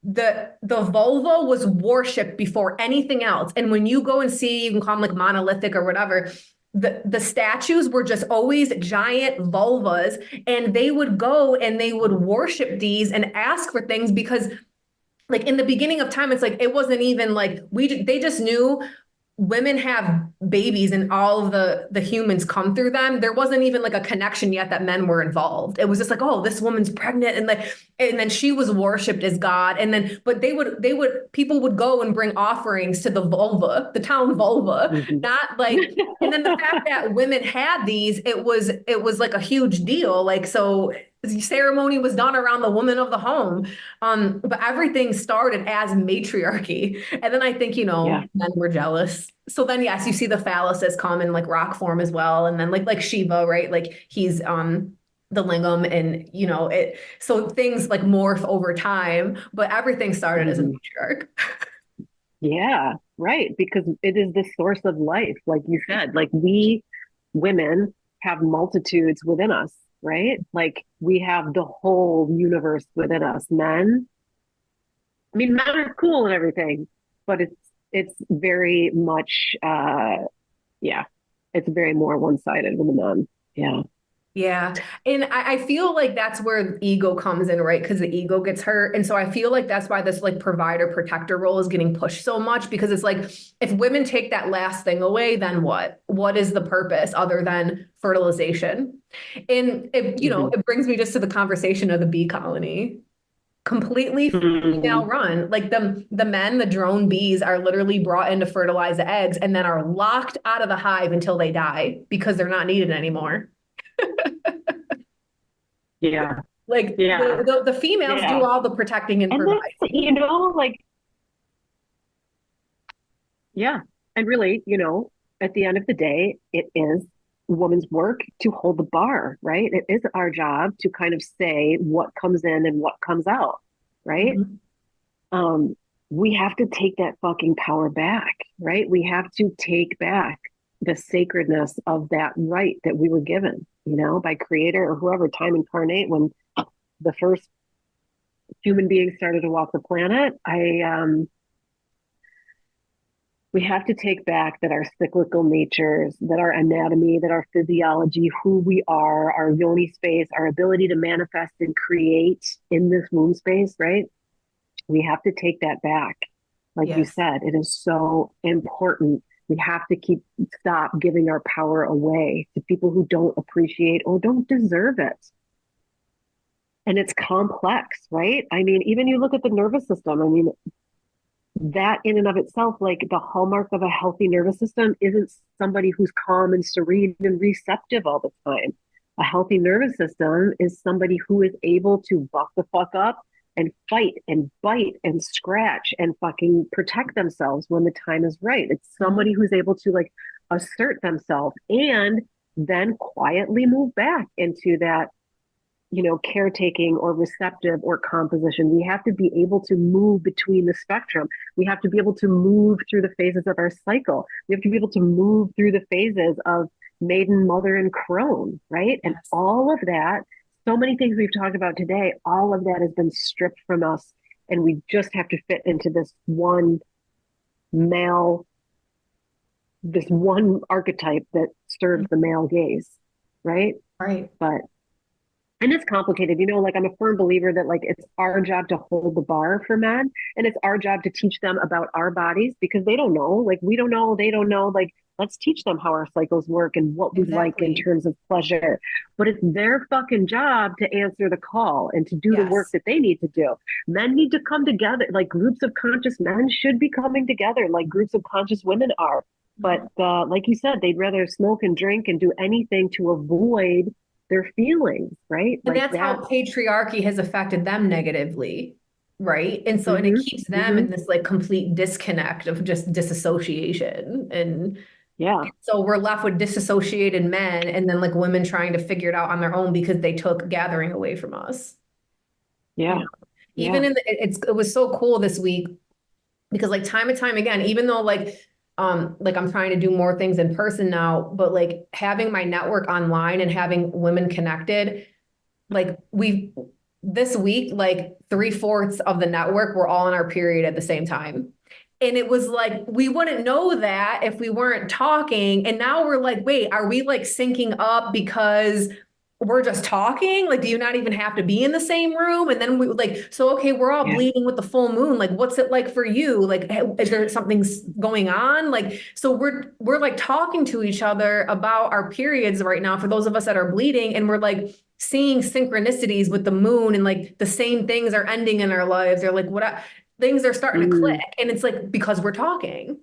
the vulva was worshipped before anything else. And when you go and see, you can call them like monolithic or whatever, the statues were just always giant vulvas, and they would go and they would worship these and ask for things because like in the beginning of time, it's like it wasn't even like they just knew women have babies and all of the humans come through them. There wasn't even like a connection yet that men were involved. It was just like, oh, this woman's pregnant, and like, and then she was worshipped as God. And then, but people would go and bring offerings to the vulva, the town vulva, Mhm. not like, and then the fact that women had these, it was like a huge deal. Like, so the ceremony was done around the woman of the home. But everything started as matriarchy. And then I think, Yeah. men were jealous. So then yes, you see the phalluses come in like rock form as well. And then like Shiva, right? Like he's the lingam, and it, so things like morph over time, but everything started as a Mhm. matriarch. Yeah, right. Because it is the source of life, like you said. Like we women have multitudes within us, right? Like we have the whole universe within us. Men, I mean, men are cool and everything, but it's very much yeah, it's very more one-sided with the men. Yeah. Yeah. And I feel like that's where ego comes in, right? Because the ego gets hurt. And so I feel like that's why this like provider protector role is getting pushed so much, because it's like if women take that last thing away, then what? What is the purpose other than fertilization? And Mhm. it brings me just to the conversation of the bee colony. Completely female Mhm. run. Like the men, the drone bees are literally brought in to fertilize the eggs and then are locked out of the hive until they die because they're not needed anymore. Yeah. Like Yeah. the females do Yeah. all the protecting and And that's, providing. like, yeah. And really, at the end of the day, it is woman's work to hold the bar, right? It is our job to kind of say what comes in and what comes out, right? Mhm. Um, we have to take that fucking power back, right? We have to take back the sacredness of that right that we were given, by creator or whoever, time incarnate, when the first human beings started to walk the planet. We have to take back that our cyclical natures, that our anatomy, that our physiology, who we are, our yoni space, our ability to manifest and create in this womb space, right? We have to take that back. Like you Yes. said, it is so important. We have to stop giving our power away to people who don't appreciate or don't deserve it. And it's complex, right? I mean, even you look at the nervous system. I mean, that in and of itself, like the hallmark of a healthy nervous system isn't somebody who's calm and serene and receptive all the time. A healthy nervous system is somebody who is able to buck the fuck up and fight and bite and scratch and fucking protect themselves when the time is right. It's Mhm. somebody who's able to like assert themselves and then quietly move back into that caretaking or receptive or composition. We have to be able to move between the spectrum. We have to be able to move through the phases of our cycle. We have to be able to move through the phases of maiden, mother, and crone, right? And Yes. all of that, so many things we've talked about today, all of that has been stripped from us. And we just have to fit into male, this one archetype that serves the male gaze, right? Right. But and it's complicated, like I'm a firm believer that like it's our job to hold the bar for men, and it's our job to teach them about our bodies because they don't know, like we don't know, they don't know. Like let's teach them how our cycles work and what we like in Exactly. terms of pleasure. But it's their fucking job to answer the call and to do the work Yes. that they need to do. Men need to come together, like groups of conscious men should be coming together like groups of conscious women are. But Mhm. like you said, they'd rather smoke and drink and do anything to avoid their feelings, right? And Like that's how that's patriarchy has affected them negatively, right? And so, and it hmm keeps them hmm in this like complete disconnect of just disassociation. And yeah, so we're left with disassociated men and then like women trying to figure it out on their own because they took gathering away from us. Yeah. Even Yeah. it was so cool this week because like time and time again, even though like I'm trying to do more things in person now, but like having my network online and having women connected, like we this week, like 3/4 of the network were all in our period at the same time. And it was like, we wouldn't know that if we weren't talking. And now we're like, wait, are we like syncing up because we're just talking? Like, do you not even have to be in the same room? And then we like, so, okay, we're all Yeah. bleeding with the full moon. Like, what's it like for you? Like, is there something going on? Like, so we're like talking to each other about our periods right now for those of us that are bleeding. And we're like, seeing synchronicities with the moon and like the same things are ending in our lives. They're like, what things are starting to click. Mm. And it's like, because we're talking,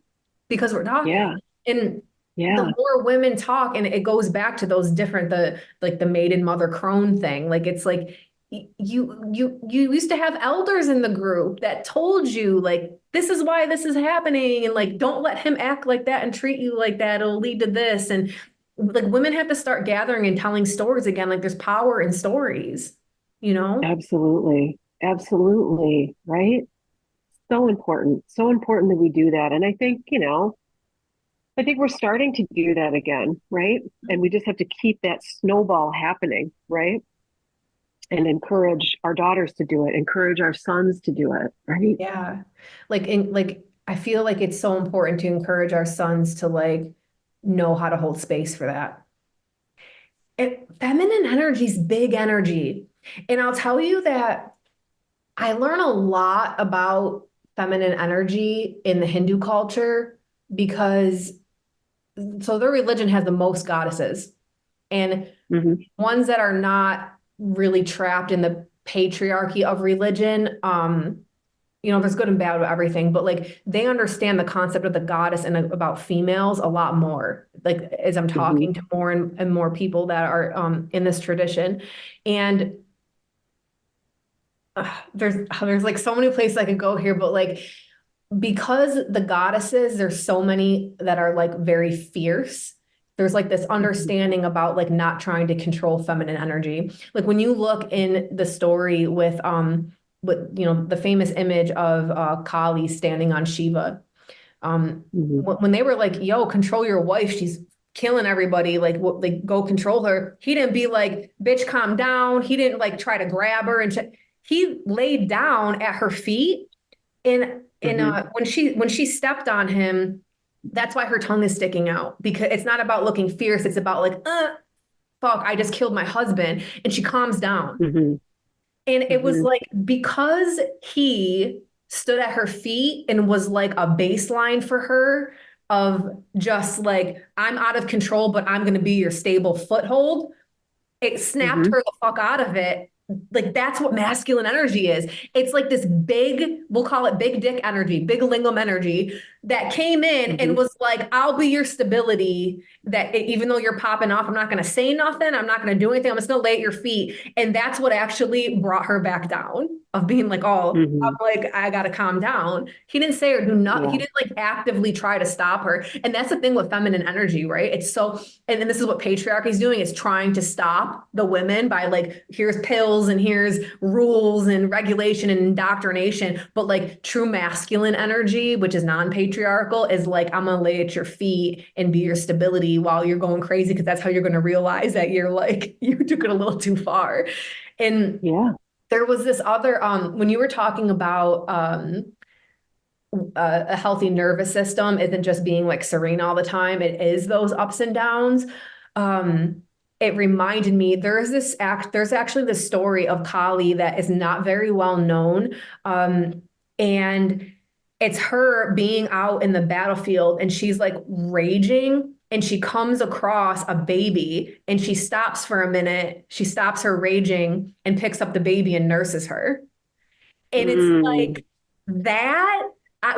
because we're talking. Yeah. And the Yeah. more women talk, and it goes back to those different, the like the maiden mother crone thing. Like, it's like, you used to have elders in the group that told you like this is why this is happening and like don't let him act like that and treat you like that, it'll lead to this. And like women have to start gathering and telling stories again. Like there's power in stories, you know? Absolutely. Absolutely. Right. So important. So important that we do that. And I think we're starting to do that again, right? And we just have to keep that snowball happening, right? And encourage our daughters to do it, encourage our sons to do it, right? Yeah. Like I feel like it's so important to encourage our sons to like know how to hold space for that. Feminine energy is big energy. And I'll tell you that I learn a lot about feminine energy in the Hindu culture because so their religion has the most goddesses and Hmm. ones that are not really trapped in the patriarchy of religion. There's good and bad with everything, but like they understand the concept of the goddess and about females a lot more. Like as I'm Hmm. talking to more and more people that are in this tradition, and there's like so many places I could go here, but like because the goddesses, there's so many that are like very fierce. There's like this Hmm. understanding about like not trying to control feminine energy. Like when you look in the story with the famous image of Kali standing on Shiva. Hmm. When they were like, "Yo, control your wife, she's killing everybody," like what, like go control her. He didn't be like, "Bitch, calm down." He didn't like try to grab her and he laid down at her feet and Hmm. when she stepped on him, that's why her tongue is sticking out because it's not about looking fierce. It's about like, fuck, I just killed my husband, and she calms down. Hmm. And it was Hmm. like because he stood at her feet and was like a baseline for her of just like I'm out of control, but I'm going to be your stable foothold. It snapped Hmm. her the fuck out of it. Like that's what masculine energy is. It's like this big, we'll call it big dick energy, big lingam energy that came in Hmm. and was like, I'll be your stability. That even though you're popping off, I'm not going to say nothing. I'm not going to do anything. I'm just going to lay at your feet. And that's what actually brought her back down of being like, oh, I'm Hmm. like, I got to calm down. He didn't say or do not. He Yeah. didn't like actively try to stop her. And that's the thing with feminine energy, right? It's so, and this is what patriarchy is doing, is trying to stop the women by like, here's pills and here's rules and regulation and indoctrination. But like true masculine energy, which is non-patriarchal, is like, I'm gonna lay at your feet and be your stability while you're going crazy, because that's how you're gonna realize that you're like, you took it a little too far. And Yeah. there was this other when you were talking about a healthy nervous system isn't just being like serene all the time. It is those ups and downs. Um, it reminded me there's actually this story of Kali that is not very well known. And it's her being out in the battlefield and she's like raging and she comes across a baby and she stops for a minute. She stops her raging and picks up the baby and nurses her. And it's Mm. like that.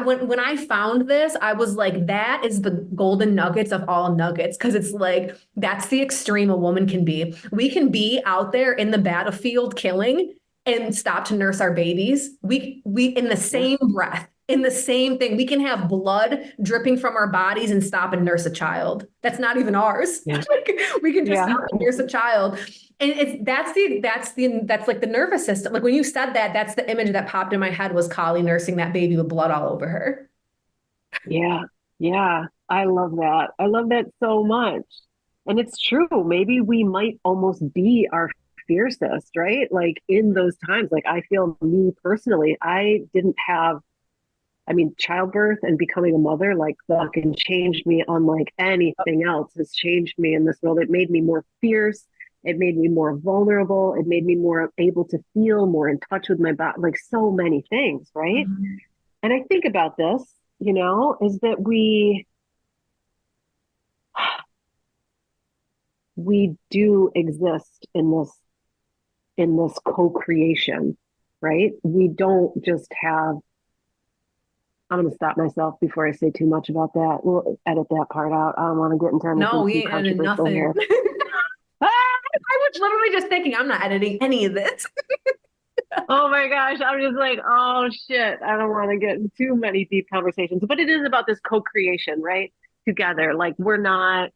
When I found this, I was like, that is the golden nuggets of all nuggets. Cause it's like, that's the extreme a woman can be. We can be out there in the battlefield killing and stop to nurse our babies. We in the Yeah. same breath. in the same thing. We can have blood dripping from our bodies and stop and nurse a child. That's not even ours. Yeah. Like, we can just Yeah. stop and nurse a child. And that's like the nervous system. Like when you said that, that's the image that popped in my head was Kali nursing that baby with blood all over her. Yeah. Yeah. I love that. I love that so much. And it's true. Maybe we might almost be our fiercest, right? Like in those times, like I feel me personally, I didn't have, I mean, childbirth and becoming a mother, like fucking changed me unlike anything else has changed me in this world. It made me more fierce. It made me more vulnerable. It made me more able to feel more in touch with my body, like so many things, right? Mhm. And I think about this, is that we do exist in this co-creation, right? We don't just have, I'm going to stop myself before I say too much about that. We'll edit that part out. I don't want to get into No, anything we too ain't editing controversial nothing. here. I was literally just thinking, I'm not editing any of this. Oh my gosh, I'm just like, oh shit, I don't want to get into too many deep conversations, but it is about this co-creation, right? Together. Like we're not,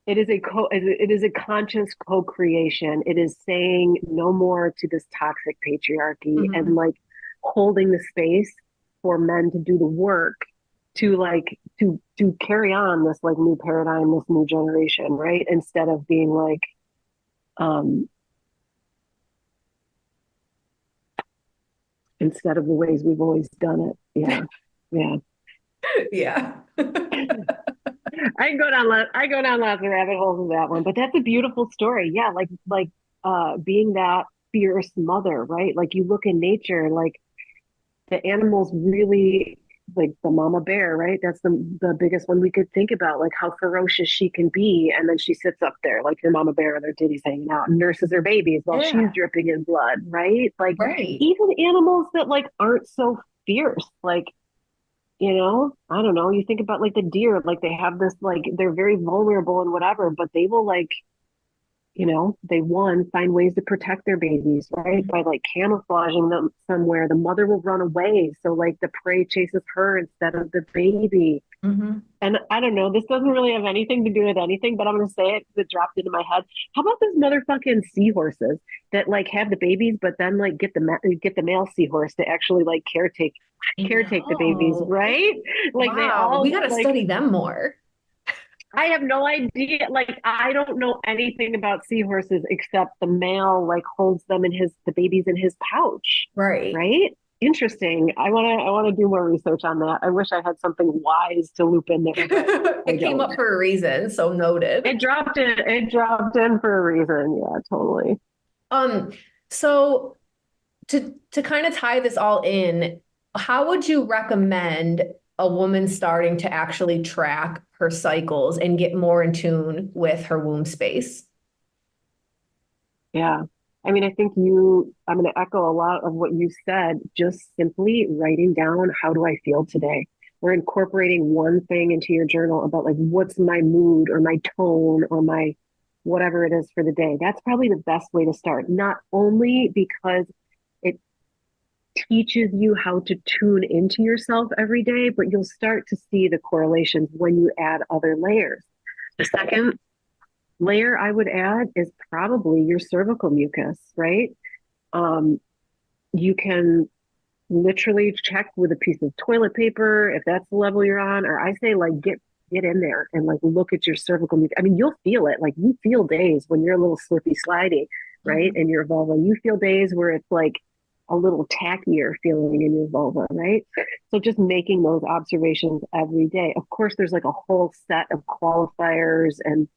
it is a conscious co-creation. It is saying no more to this toxic patriarchy and Mhm. like holding the space for men to do the work to like to carry on this like new paradigm, this new generation, right? Instead of being like um instead of the ways we've always done it. Yeah. Yeah. Yeah. I go down lots of rabbit holes with that one, but that's a beautiful story. Yeah, being that fierce mother, right? Like you look in nature, like the animals really like the mama bear, right? That's the biggest one we could think about, like how ferocious she can be. And then she sits up there like your mama bear with her titties hanging out and nurses her babies while she's Yeah. dripping in blood, right? Like Right. even animals that like aren't so fierce, like I don't know. You think about like the deer, like they have this, like they're very vulnerable and whatever, but they will like, they find ways to protect their babies, right? By like camouflaging them somewhere. The mother will run away. So like the prey chases her instead of the baby. Mhm. And I don't know, this doesn't really have anything to do with anything, but I'm going to say it because it dropped into my head. How about those motherfucking seahorses that like have the babies, but then like get the male seahorse to actually like caretake the babies, No. right? Like they Wow. We all got to like study them more. I have no idea. Like I don't know anything about seahorses except the male like holds them in the babies in his pouch, Right. right? Interesting. I want to do more research on that. I wish I had something wise to loop in there, but I It came don't. up for a reason, so noted. It dropped in for a reason. Yeah, totally. Um, so to kind of tie this all in, how would you recommend a woman starting to actually track her cycles and get more in tune with her womb space? Yeah. I mean, I'm going to echo a lot of what you said, just simply writing down how do I feel today? Or incorporating one thing into your journal about like what's my mood or my tone or my whatever it is for the day. That's probably the best way to start. Not only because it teaches you how to tune into yourself every day, but you'll start to see the correlations when you add other layers. The second layer I would add is probably your cervical mucus, right? Um, you can literally check with a piece of toilet paper if that's the level you're on, or I say like get in there and like look at your cervical mucus. I mean, you'll feel it. Like you feel days when you're a little slippy slidey, right? Mhm. In your vulva. You feel days where it's like a little tackier feeling in your vulva, right? So just making those observations every day. Of course, there's like a whole set of qualifiers and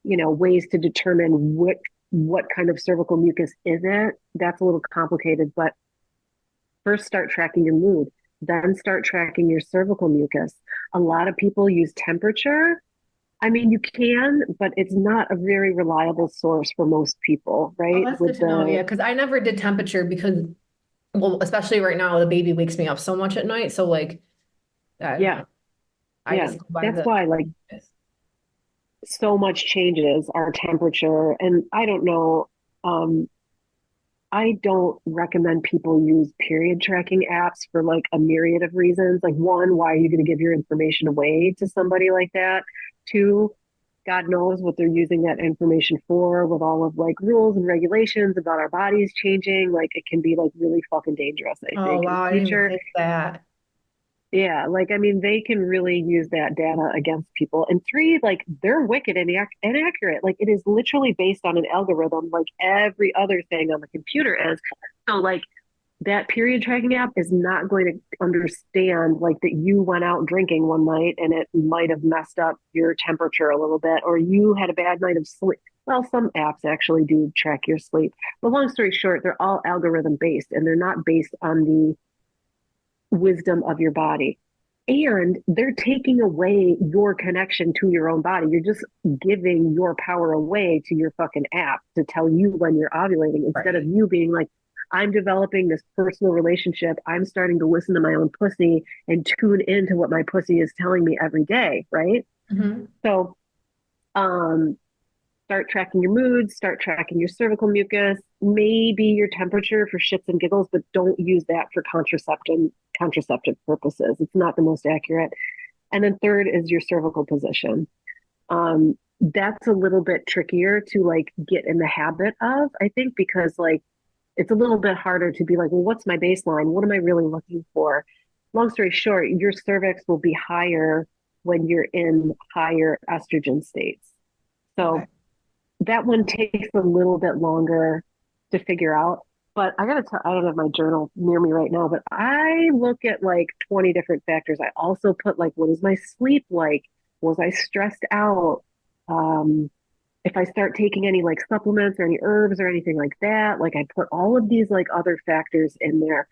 ways to determine what kind of cervical mucus is it. That's a little complicated, but first start tracking your mood, then start tracking your cervical mucus. A lot of people use temperature. I mean, you can, but it's not a very reliable source for most people, Oh, right? that's good With to know. the Yeah, because I never did temperature because, well, especially right now, the baby wakes me up so much at night. So like, I, Yeah, I yeah. just go by That's the. why like so much changes our temperature. And I don't know, um, I don't recommend people use period tracking apps for like a myriad of reasons. Like, one, why are you going to give your information away to somebody like that? Two, God knows what they're using that information for with all of like rules and regulations about our bodies changing. Like, it can be like really fucking dangerous, I Oh, think, in wow. the I didn't even future. think that. Yeah, like I mean, they can really use that data against people. And three, like they're wicked and inaccurate. Like it is literally based on an algorithm, like every other thing on the computer is. So like that period tracking app is not going to understand like that you went out drinking one night and it might have messed up your temperature a little bit, or you had a bad night of sleep. Well, some apps actually do track your sleep. But long story short, they're all algorithm based and they're not based on the wisdom of your body. And they're taking away your connection to your own body. You're just giving your power away to your fucking app to tell you when you're ovulating instead of Right. you being like, I'm developing this personal relationship. I'm starting to listen to my own pussy and tune into what my pussy is telling me every day. Right. Mhm. So, um, start tracking your moods, start tracking your cervical mucus, maybe your temperature for shits and giggles, but don't use that for contraceptive purposes. It's not the most accurate. And then third is your cervical position. That's a little bit trickier to like get in the habit of, I think, because like it's a little bit harder to be like, well, what's my baseline? What am I really looking for? Long story short, your cervix will be higher when you're in higher estrogen states. Okay. So that one takes a little bit longer to figure out. But I gotta tell, I don't have my journal near me right now, but I look at like 20 different factors. I also put like, what is my sleep like? Was I stressed out? Um, if I start taking any like supplements or any herbs or anything like that, like I put all of these like other factors in there.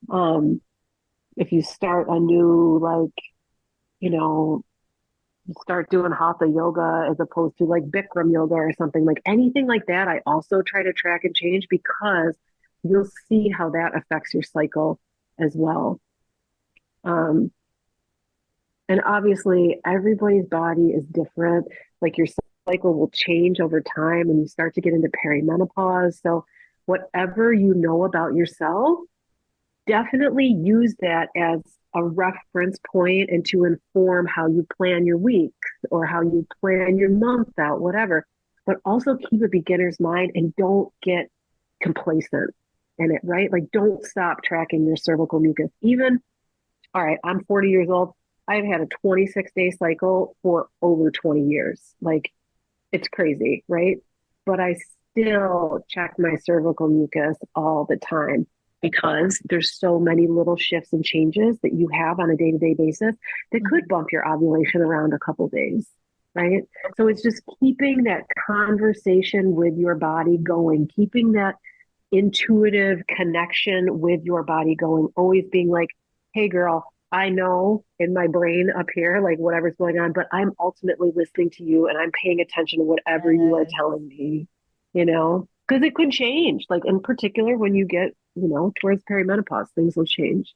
Um, if you start a new like, you know, start doing hatha yoga as opposed to like Bikram yoga or something like anything like that. I also try to track and change because you'll see how that affects your cycle as well. Um, and obviously, everybody's body is different. Like your cycle will change over time and you start to get into perimenopause. So, whatever you know about yourself, definitely use that as a reference point and to inform how you plan your weeks or how you plan your month out, whatever. But also keep a beginner's mind and don't get complacent in it, right? Like don't stop tracking your cervical mucus. Even, all right, I'm 40 years old. I've had a 26-day cycle for over 20 years. Like it's crazy, right? But I still check my cervical mucus all the time because there's so many little shifts and changes that you have on a day-to-day basis that could Mhm. bump your ovulation around a couple days, right? So it's just keeping that conversation with your body going, keeping that intuitive connection with your body going, always being like, hey, girl, I know in my brain up here, like whatever's going on, but I'm ultimately listening to you and I'm paying attention to whatever you are Yes. telling me, because it could change. Like in particular, when you get, towards perimenopause, things will change.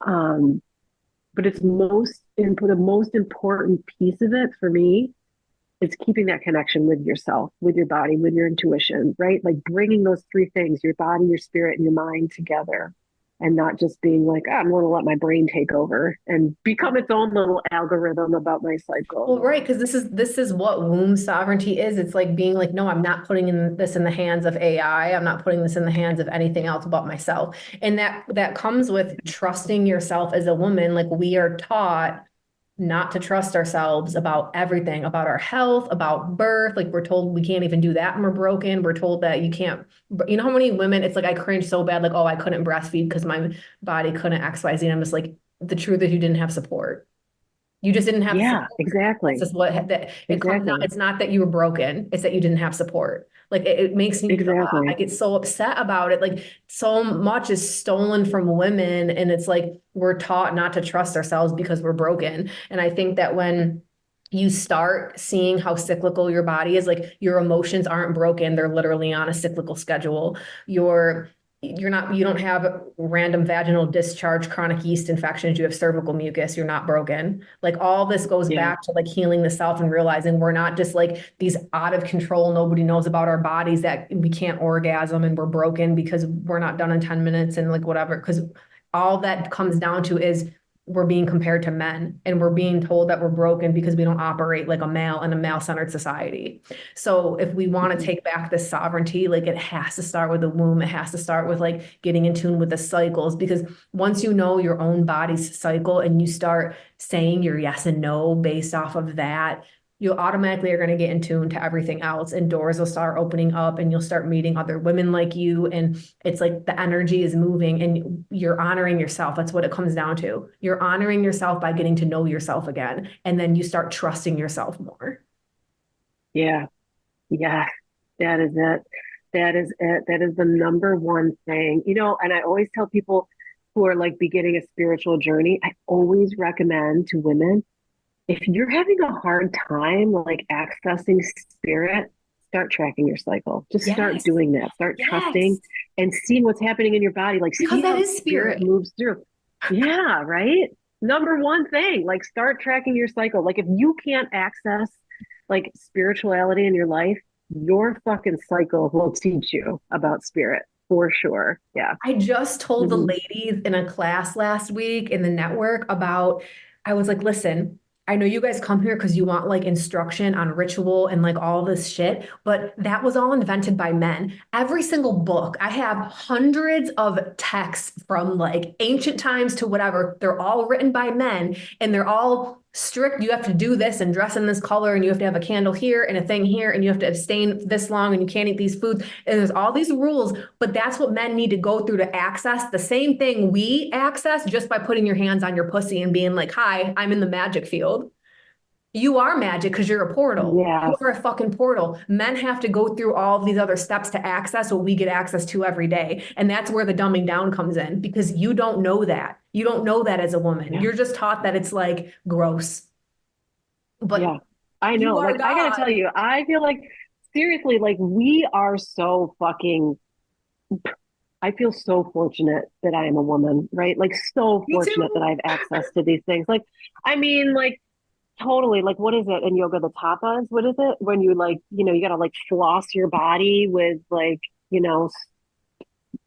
Um, but the most important piece of it for me it's keeping that connection with yourself, with your body, with your intuition, right? Like bringing those three things, your body, your spirit, and your mind together and not just being like, oh, I'm going to let my brain take over and become its own little algorithm about my cycle. Well, right, because this is what womb sovereignty is. It's like being like, no, I'm not putting this in the hands of AI. I'm not putting this in the hands of anything else but myself. And that comes with trusting yourself as a woman. Like we are taught not to trust ourselves about everything, about our health, about birth. Like we're told we can't even do that when we're broken. We're told that you can't, you know how many women, it's like I cringe so bad, like, oh, I couldn't breastfeed because my body couldn't XYZ. And I'm just like, the truth is you didn't have support. You just didn't have the Yeah, support. That's exactly. just what that it comes out. Exactly. It's not that you were broken, it's that you didn't have support. Like it makes me, I Exactly. get so upset about it. Like so much is stolen from women, and it's like we're taught not to trust ourselves because we're broken. And I think that when you start seeing how cyclical your body is, like your emotions aren't broken, they're literally on a cyclical schedule. Your you don't have random vaginal discharge, chronic yeast infections, you have cervical mucus, you're not broken. Like all this goes Yeah. back to like healing the self and realizing we're not just like these out of control, nobody knows about our bodies, that we can't orgasm and we're broken because we're not done in 10 minutes and like whatever. Because all that comes down to is we're being compared to men and we're being told that we're broken because we don't operate like a male in a male-centered society. So if we want to take back this sovereignty, like it has to start with the womb. It has to start with like getting in tune with the cycles, because once you know your own body's cycle and you start saying your yes and no based off of that, you automatically are going to get in tune to everything else, and doors will start opening up and you'll start meeting other women like you. And it's like the energy is moving and you're honoring yourself. That's what it comes down to. You're honoring yourself by getting to know yourself again. And then you start trusting yourself more. Yeah. Yeah. That is it. That is it. That is the number one thing. And I always tell people who are like beginning a spiritual journey, I always recommend to women, if you're having a hard time like accessing spirit, start tracking your cycle. Just start Yes. doing that. Start trusting Yes. and seeing what's happening in your body. Like Because see that how is spirit spirit. moves through. Yeah, right. Number one thing, like start tracking your cycle. Like if you can't access like spirituality in your life, your fucking cycle will teach you about spirit for sure. Yeah. I just told the Hmm. ladies in a class last week in the network about, I was like, listen, I know you guys come here because you want like instruction on ritual and like all this shit, but that was all invented by men. Every single book, I have hundreds of texts from like ancient times to whatever. They're all written by men and they're all strict. You have to do this and dress in this color and you have to have a candle here and a thing here and you have to abstain this long and you can't eat these foods. And there's all these rules, but that's what men need to go through to access the same thing we access just by putting your hands on your pussy and being like, hi, I'm in the magic field. You are magic because you're a portal. You Yes. are a fucking portal. Men have to go through all of these other steps to access what we get access to every day. And that's where the dumbing down comes in, because you don't know that. You don't know that as a woman. Yeah. You're just taught that it's like gross. Yeah. But I you know. are Like I gotta God. tell you, I feel like seriously, like we are so fucking I feel so fortunate that I am a woman, right? Like so Me fortunate that too. I have access to these things. Like, I mean, like totally, like what is it in yoga, the tapas? What is it? When you like, you gotta like floss your body with like,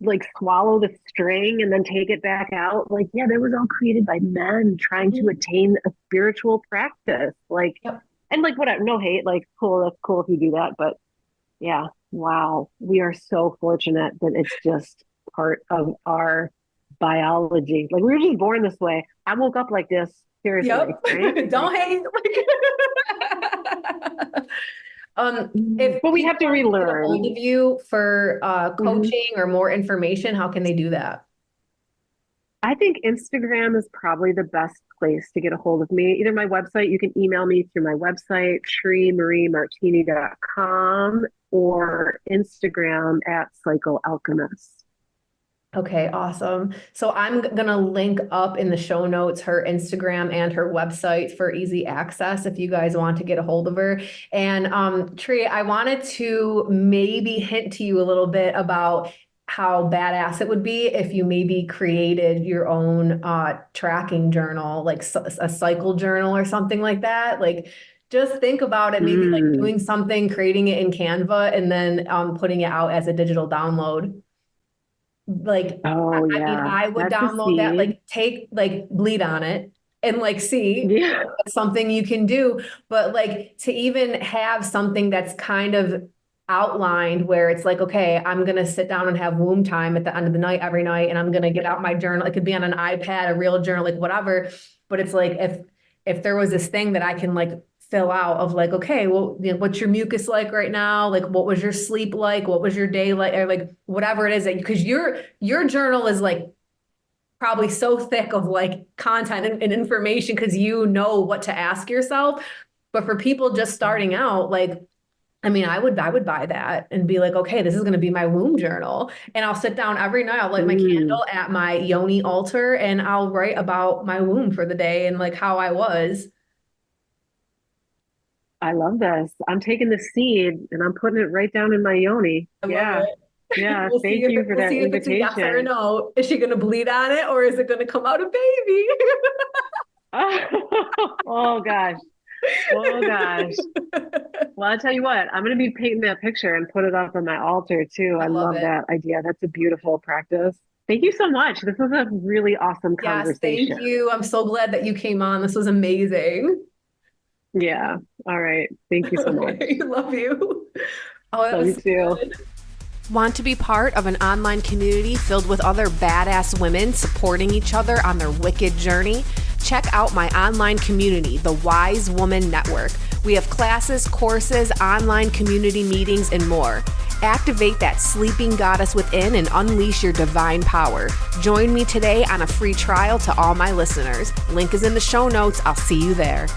like swallow the string and then take it back out. Like, yeah, that was all created by men trying to Mhm. attain a spiritual practice. Like, Yep. and like whatever, no hate, like cool, that's cool if you do that. But yeah, wow. We are so fortunate that it's just part of our biology. Like we were just born this way. I woke up like this, seriously, Yep. right? Like, Don't hate. If but we have people to want to get a hold relearn. of you for Mhm. coaching or more information, how can they do that? I think Instagram is probably the best place to get a hold of me. Either my website, you can email me through my website, shreemariemartini.com, or Instagram at Cycle Alchemist. Okay, awesome. So I'm gonna link up in the show notes her Instagram and her website for easy access if you guys want to get a hold of her. And Tree, I wanted to maybe hint to you a little bit about how badass it would be if you maybe created your own tracking journal, like a cycle journal or something like that. Like just think about it, maybe like Mm. doing something, creating it in Canva, and then putting it out as a digital download. Like, Oh, I mean, yeah. I would That's a download that, seed. like take, like bleed on it and like see Yeah. if it's something you can do. But like to even have something that's kind of outlined where it's like, okay, I'm gonna sit down and have womb time at the end of the night every night, and I'm gonna get out my journal. It could be on an iPad, a real journal, like whatever. But it's like if there was this thing that I can like fill out of like, okay, well, what's your mucus like right now? Like, what was your sleep like? What was your day like? Or like whatever it is that, because your journal is like probably so thick of like content and information because you know what to ask yourself. But for people just starting out, like, I mean, I would buy that and be like, okay, this is going to be my womb journal. And I'll sit down every night. I'll light my Mm, candle at my yoni altar and I'll write about my womb for the day and like how I was. I love this. I'm taking the seed and I'm putting it right down in my yoni. I love Yeah. it. Yeah, We'll thank you for we'll that see if it's a yes or a invitation. no. Is she going to bleed on it or is it going to come out a baby? Oh gosh. Oh gosh. Well, I'll tell you what, I'm going to be painting that picture and put it up on my altar too. I I love love it. that idea. That's a beautiful practice. Thank you so much. This was a really awesome Yes, thank conversation. you. I'm so glad that you came on. This was amazing. Yeah. All right. Thank you so much. Okay, love you. Oh, that Love was you so too. good. Want to be part of an online community filled with other badass women supporting each other on their wicked journey? Check out my online community, the Wise Woman Network. We have classes, courses, online community meetings, and more. Activate that sleeping goddess within and unleash your divine power. Join me today on a free trial to all my listeners. Link is in the show notes. I'll see you there.